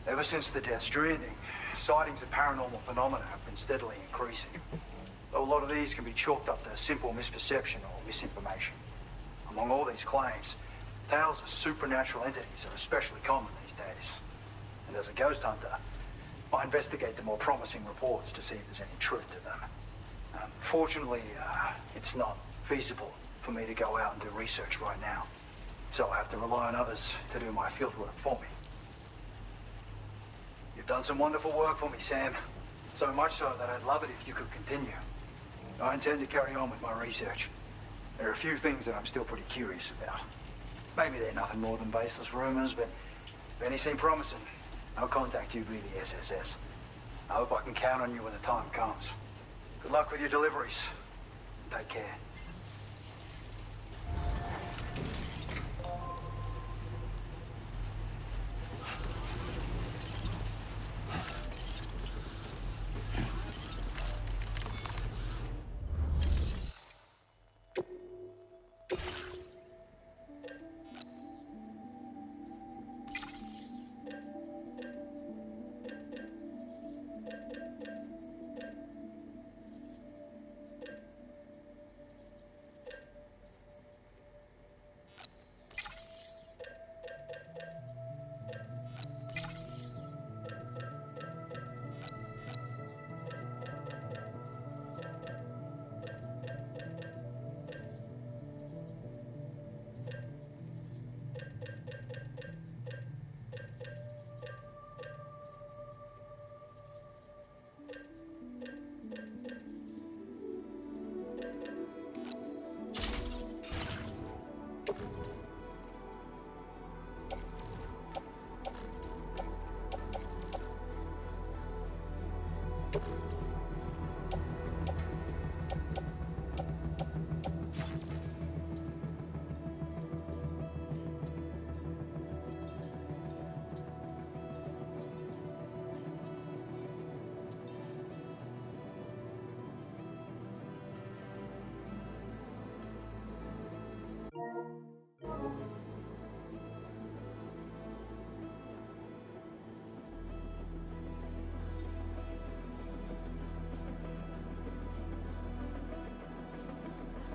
Ever since the death Stranding, sightings of paranormal phenomena have been steadily increasing. Though a lot of these can be chalked up to simple misperception or misinformation. Among all these claims, tales of supernatural entities are especially common these days. And as a ghost hunter, I investigate the more promising reports to see if there's any truth to them. Unfortunately, it's not feasible for me to go out and do research right now. So I have to rely on others to do my fieldwork for me. You've done some wonderful work for me, Sam. So much so that I'd love it if you could continue. I intend to carry on with my research. There are a few things that I'm still pretty curious about. Maybe they're nothing more than baseless rumors, but if any seem promising, I'll contact you via the SSS. I hope I can count on you when the time comes. Good luck with your deliveries. Take care.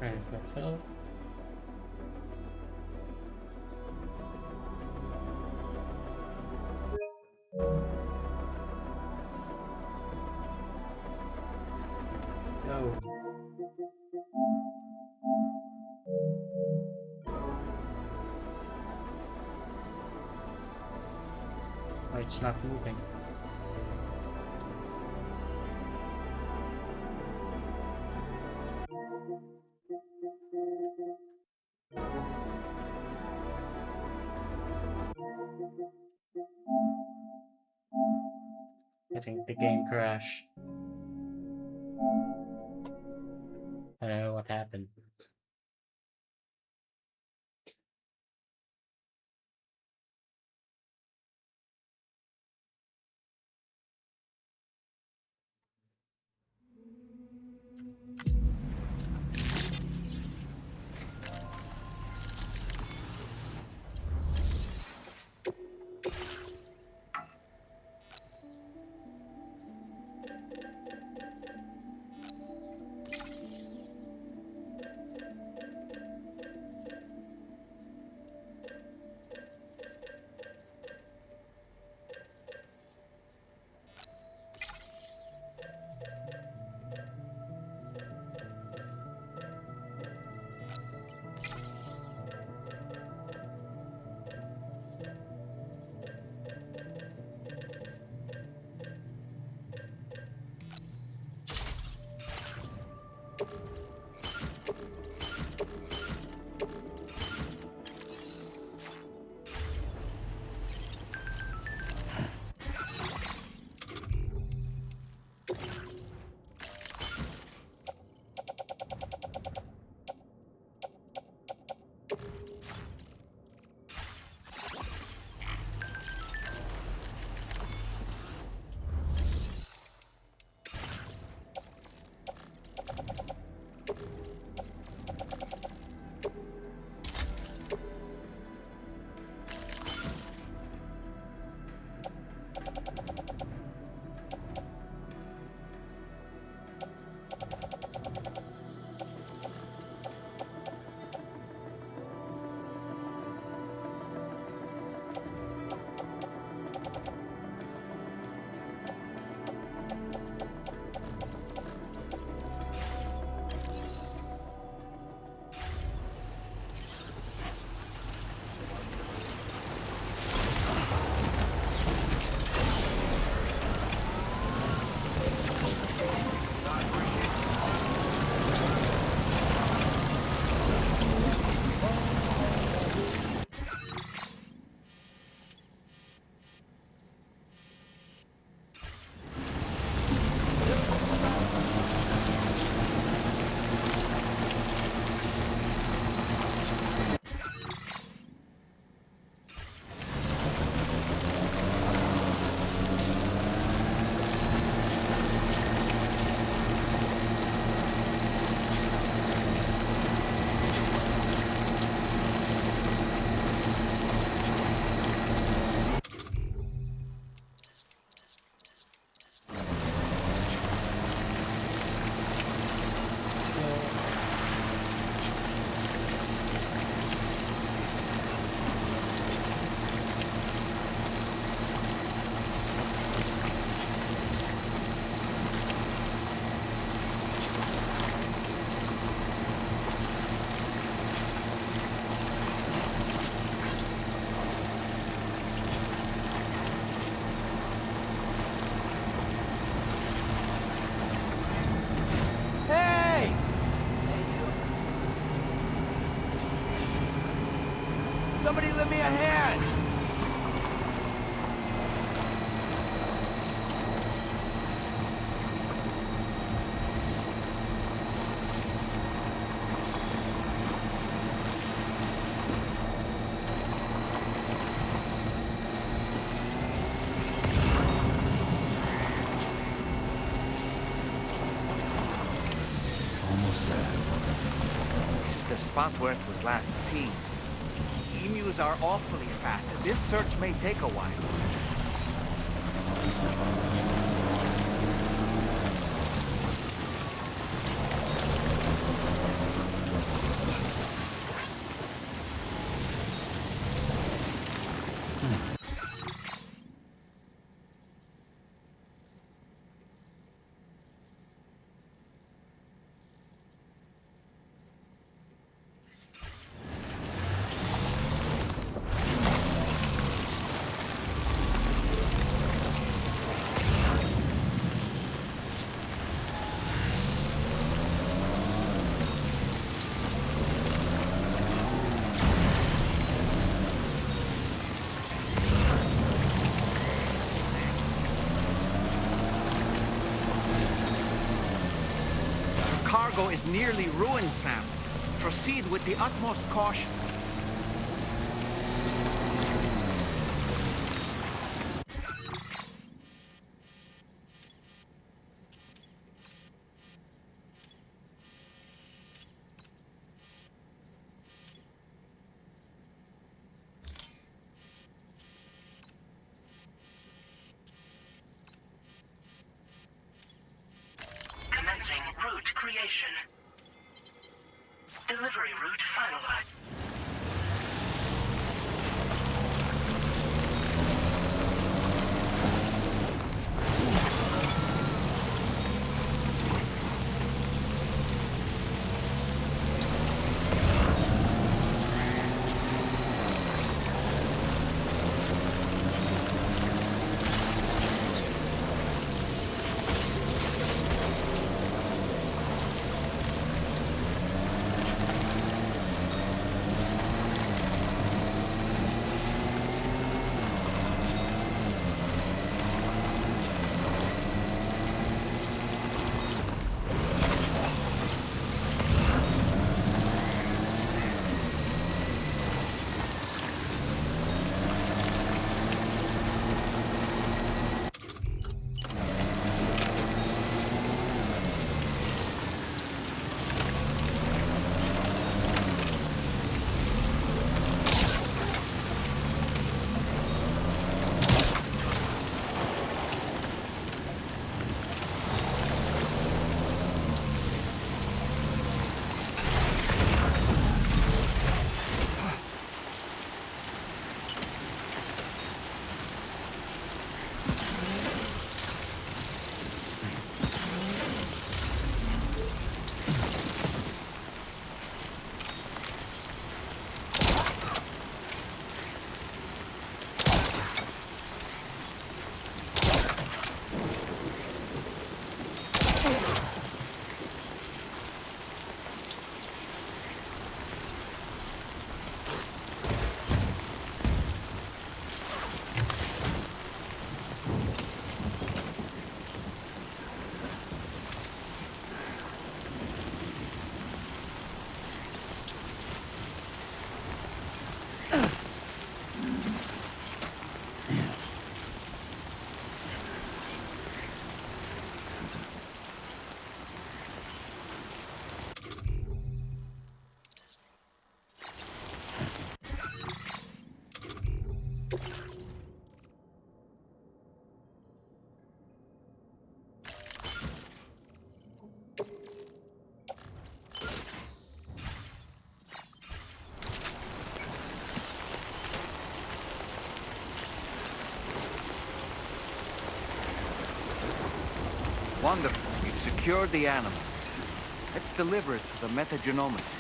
Alright, so go. Oh, it's not moving. I think the game crashed. I don't know what happened. spot where it was last seen. Emus are awfully fast. This search may take a while. Cargo is nearly ruined, Sam. Proceed with the utmost caution. Commencing route creation. Delivery route finalized. Wonderful. We've secured the animal. Let's deliver it to the metagenomics.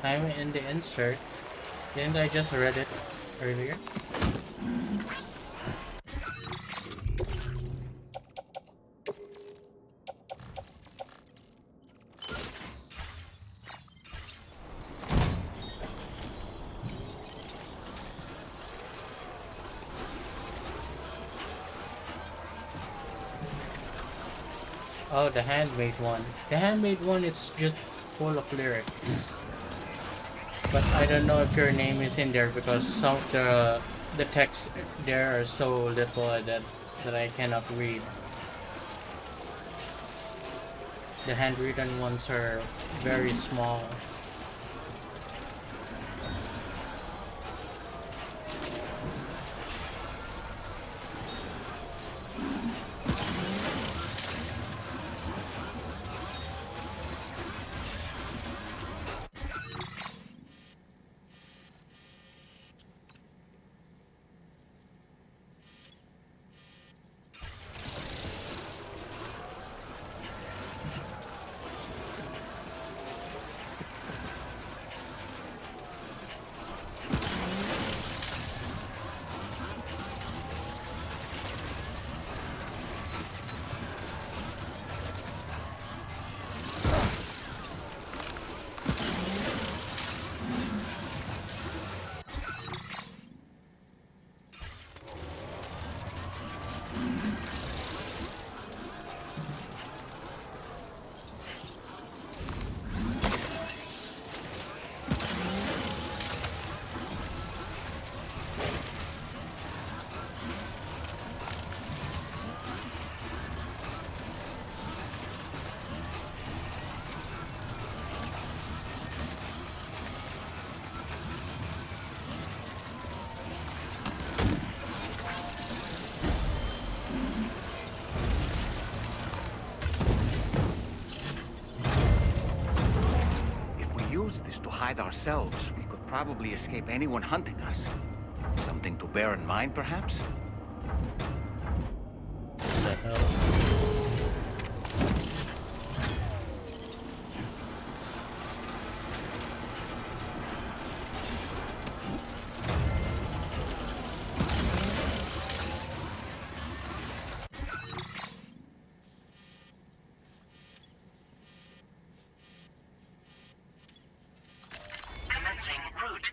I'm in the insert. Didn't I just read it earlier? Oh, the handmade one. The handmade one, it's just full of lyrics. But I don't know if your name is in there because some of the text there are so little that I cannot read. The handwritten ones are very small. Hide ourselves, we could probably escape anyone hunting us. Something to bear in mind, perhaps? What the hell?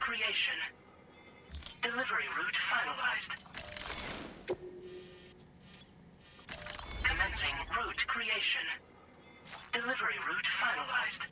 Creation. Delivery route finalized. Commencing route creation. Delivery route finalized.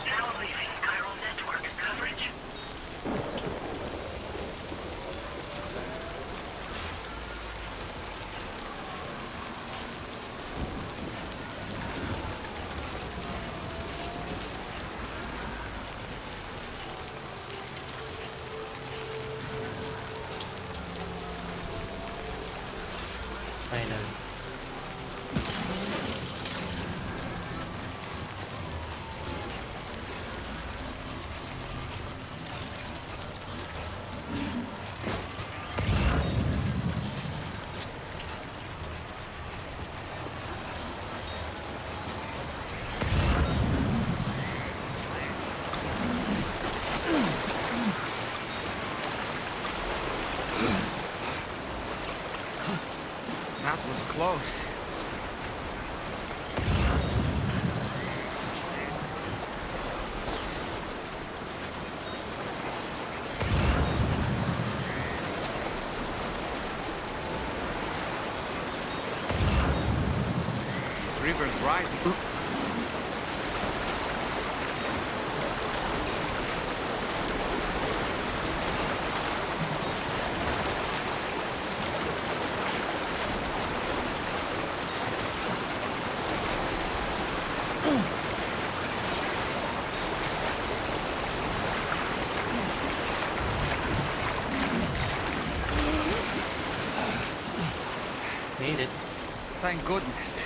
Now leaving chiral network coverage. Finally. That was close. This river's rising. Made it. Thank goodness.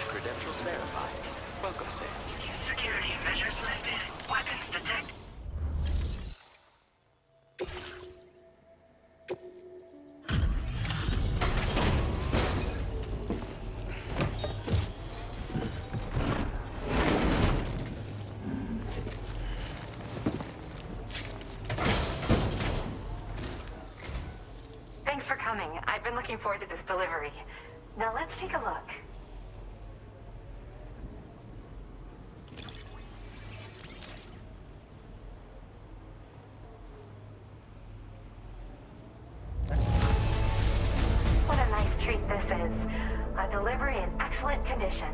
Credentials verified. Welcome, Sam. Security measures lifted. Weapons detected. Thanks for coming. I've been looking forward to this delivery. Now let's take a look. What a nice treat this is. A delivery in excellent excellent condition.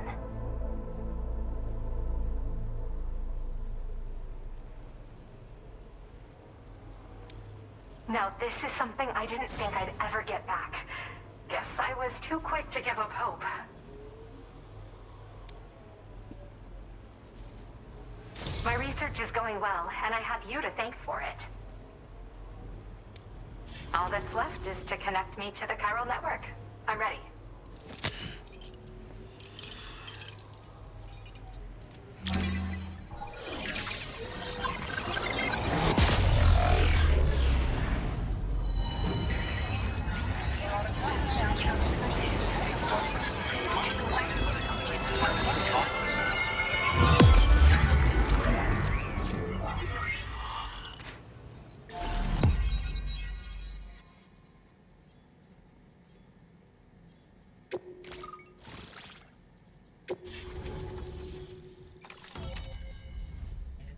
Now, this is something I didn't think I'd ever get back. Guess I was too quick to give up hope. My research is going well, and I have you to thank for it. All that's left is to connect me to the chiral network. I'm ready.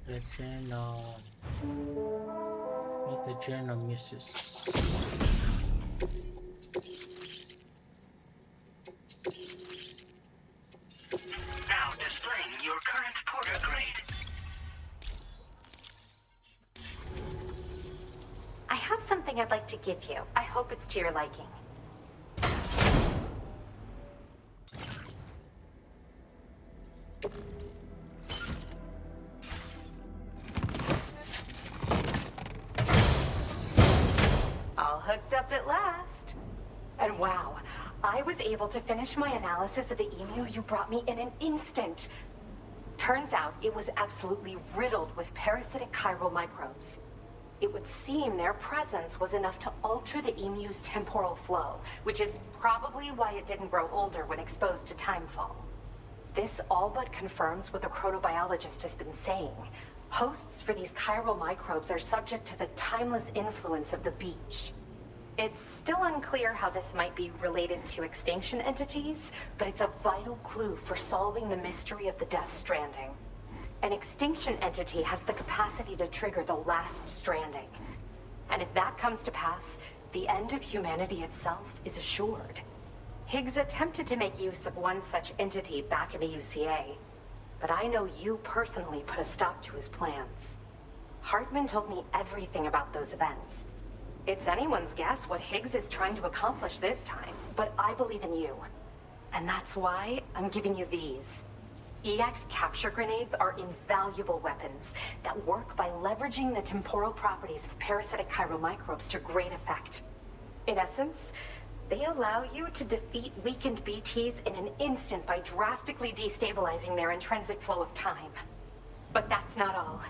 The journal. Meet the journal muses. Now displaying your current porter grade. I have something I'd like to give you. I hope it's to your liking. All hooked up at last. And wow, I was able to finish my analysis of the emu you brought me in an instant. Turns out it was absolutely riddled with parasitic chiral microbes. It would seem their presence was enough to alter the emu's temporal flow, which is probably why it didn't grow older when exposed to timefall. This all but confirms what the chronobiologist has been saying. Hosts for these chiral microbes are subject to the timeless influence of the beach. It's still unclear how this might be related to extinction entities, but it's a vital clue for solving the mystery of the Death Stranding. An extinction entity has the capacity to trigger the last stranding. And if that comes to pass, the end of humanity itself is assured. Higgs attempted to make use of one such entity back in the UCA, but I know you personally put a stop to his plans. Hartman told me everything about those events. It's anyone's guess what Higgs is trying to accomplish this time, but I believe in you. And that's why I'm giving you these. EX capture grenades are invaluable weapons that work by leveraging the temporal properties of parasitic chiral microbes to great effect. In essence, they allow you to defeat weakened BTs in an instant by drastically destabilizing their intrinsic flow of time. But that's not all.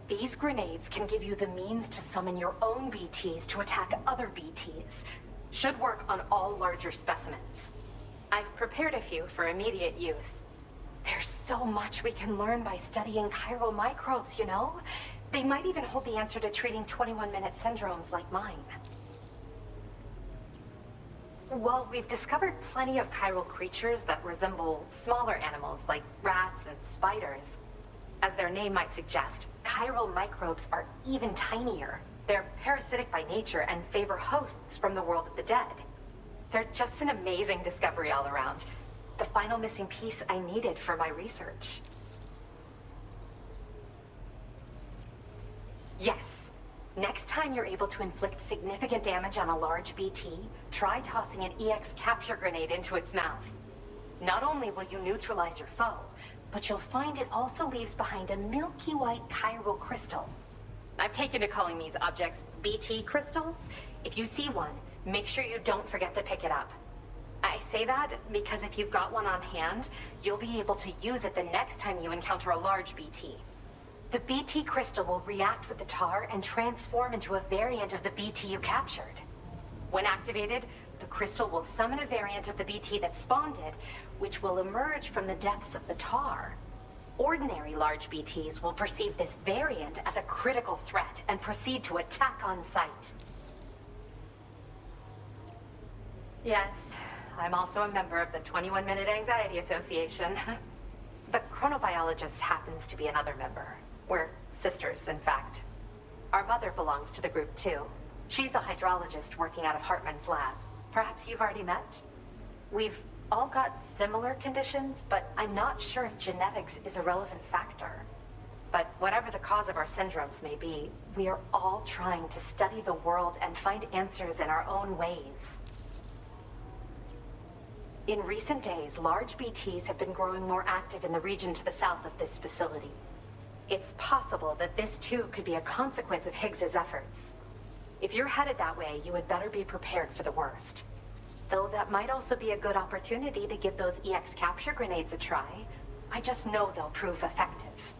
These grenades can give you the means to summon your own BTs to attack other BTs. Should work on all larger specimens. I've prepared a few for immediate use. There's so much we can learn by studying chiral microbes, you know? They might even hold the answer to treating 21-minute syndromes like mine. While we've discovered plenty of chiral creatures that resemble smaller animals like rats and spiders, as their name might suggest, chiral microbes are even tinier. They're parasitic by nature and favor hosts from the world of the dead. They're just an amazing discovery all around. The final missing piece I needed for my research. Yes. Next time you're able to inflict significant damage on a large BT, try tossing an EX capture grenade into its mouth. Not only will you neutralize your foe, but you'll find it also leaves behind a milky white chiral crystal. I've taken to calling these objects BT crystals. If you see one, make sure you don't forget to pick it up. I say that because if you've got one on hand, you'll be able to use it the next time you encounter a large BT. The BT crystal will react with the tar and transform into a variant of the BT you captured. When activated, the crystal will summon a variant of the BT that spawned it, which will emerge from the depths of the tar. Ordinary large BTs will perceive this variant as a critical threat and proceed to attack on sight. Yes, I'm also a member of the 21-Minute Anxiety Association. The chronobiologist happens to be another member. We're sisters, in fact. Our mother belongs to the group, too. She's a hydrologist working out of Hartman's lab. Perhaps you've already met? We've all got similar conditions, but I'm not sure if genetics is a relevant factor. But whatever the cause of our syndromes may be, we are all trying to study the world and find answers in our own ways. In recent days, large BTs have been growing more active in the region to the south of this facility. It's possible that this too could be a consequence of Higgs's efforts. If you're headed that way, you had better be prepared for the worst. Though that might also be a good opportunity to give those EX capture grenades a try. I just know they'll prove effective.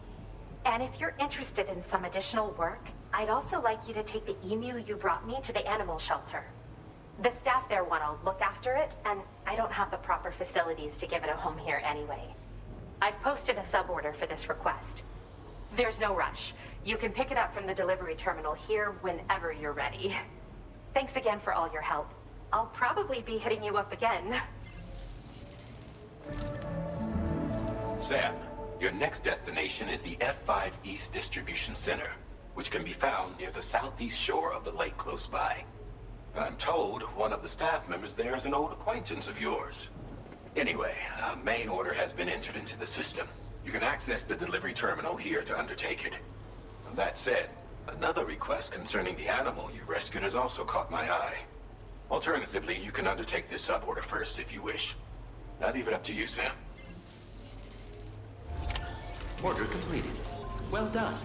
And if you're interested in some additional work, I'd also like you to take the emu you brought me to the animal shelter. The staff there want to look after it, and I don't have the proper facilities to give it a home here anyway. I've posted a suborder for this request. There's no rush. You can pick it up from the delivery terminal here whenever you're ready. Thanks again for all your help. I'll probably be hitting you up again. Sam, your next destination is the F5 East Distribution Center, which can be found near the southeast shore of the lake close by. I'm told one of the staff members there is an old acquaintance of yours. Anyway, a main order has been entered into the system. You can access the delivery terminal here to undertake it. That said, another request concerning the animal you rescued has also caught my eye. Alternatively, you can undertake this suborder first if you wish. I'll leave it up to you, Sam. Order completed. Well done.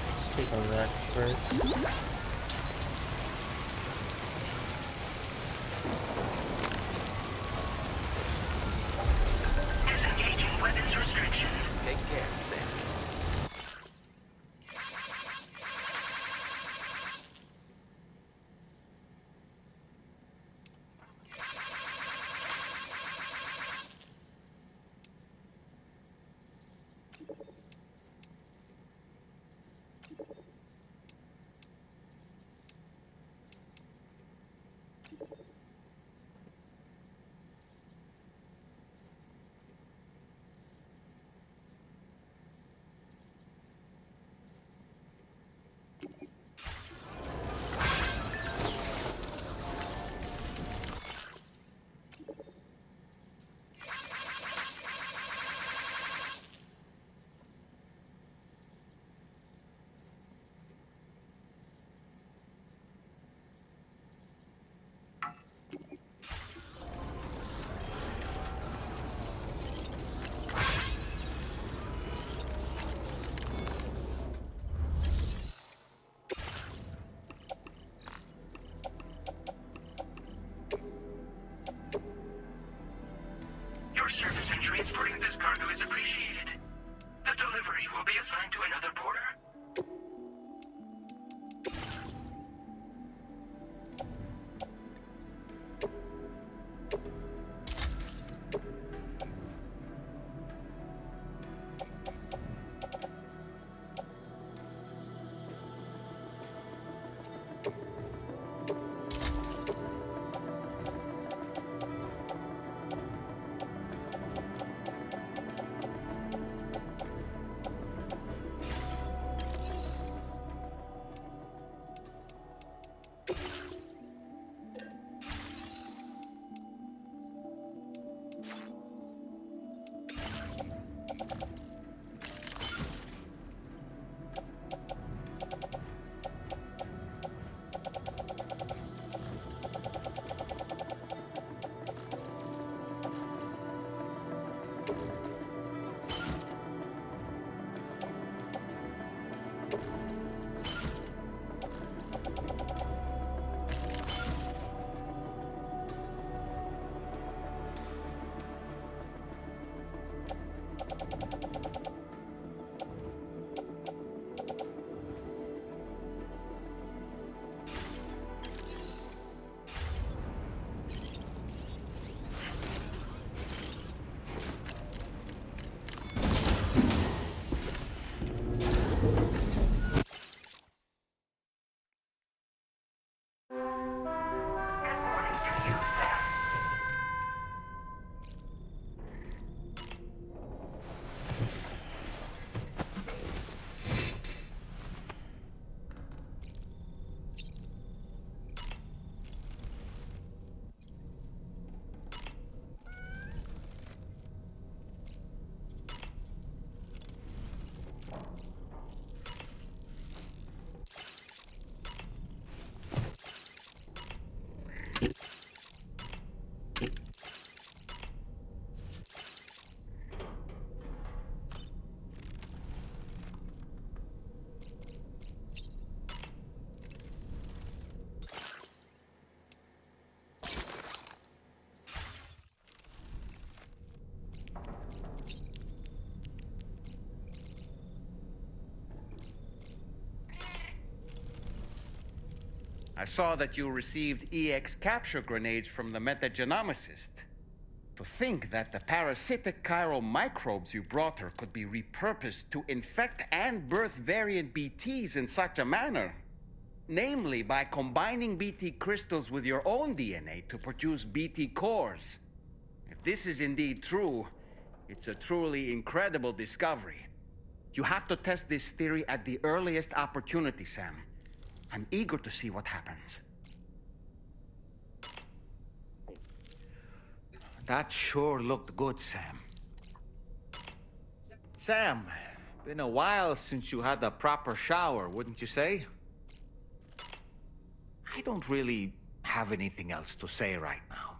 Let's take a rest first. Disengaging weapons restrictions. Take care, Sam. Your service in transporting this cargo is appreciated. The delivery will be assigned to another porter. I saw that you received EX capture grenades from the metagenomicist. To think that the parasitic chiral microbes you brought her could be repurposed to infect and birth variant BTs in such a manner. Namely, by combining BT crystals with your own DNA to produce BT cores. If this is indeed true, it's a truly incredible discovery. You have to test this theory at the earliest opportunity, Sam. I'm eager to see what happens. That sure looked good, Sam. Sam, been a while since you had a proper shower, wouldn't you say? I don't really have anything else to say right now.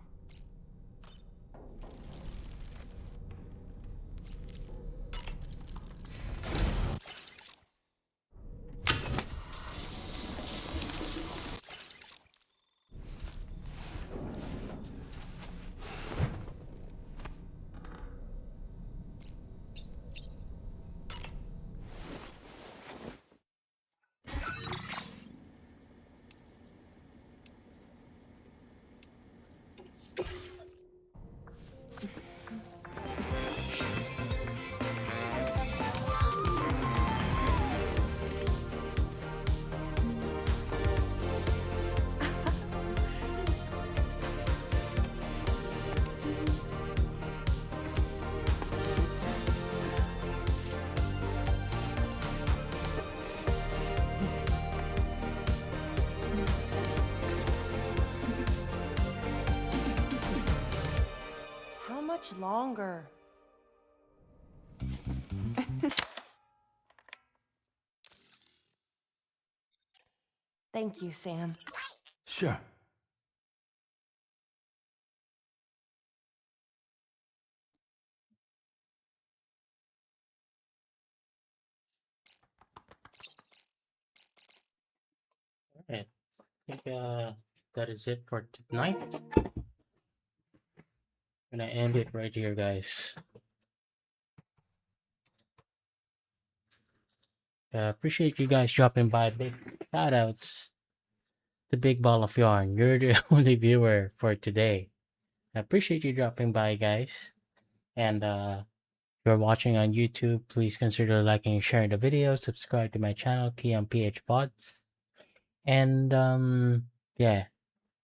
How much longer? Thank you, Sam. Sure. Alright. I think that is it for tonight. Gonna end it right here, guys. Appreciate you guys dropping by. Big shout outs to Big Ball of Yarn. You're the only viewer for today. I appreciate you dropping by, guys. And if you're watching on YouTube, please consider liking and sharing the video. Subscribe to my channel, Keon PH Pods. And yeah,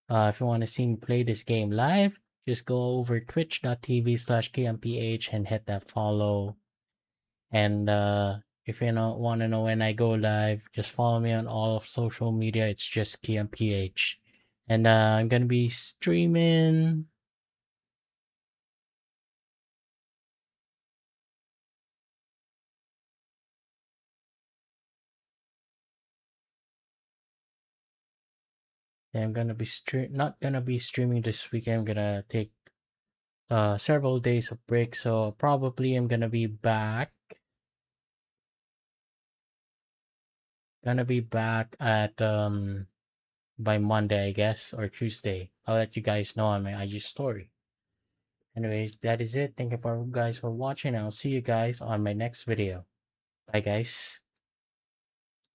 if you want to see me play this game live, just go over twitch.tv/KMPH and hit that follow. And if you want to know when I go live, just follow me on all of social media. It's just Keon PH. And I'm going to be streaming. I'm gonna be not gonna be streaming this weekend. I'm gonna take several days of break, so probably I'm gonna be back. Gonna be back at by Monday, I guess, or Tuesday. I'll let you guys know on my IG story. Anyways, that is it. Thank you for guys for watching. I'll see you guys on my next video. Bye, guys.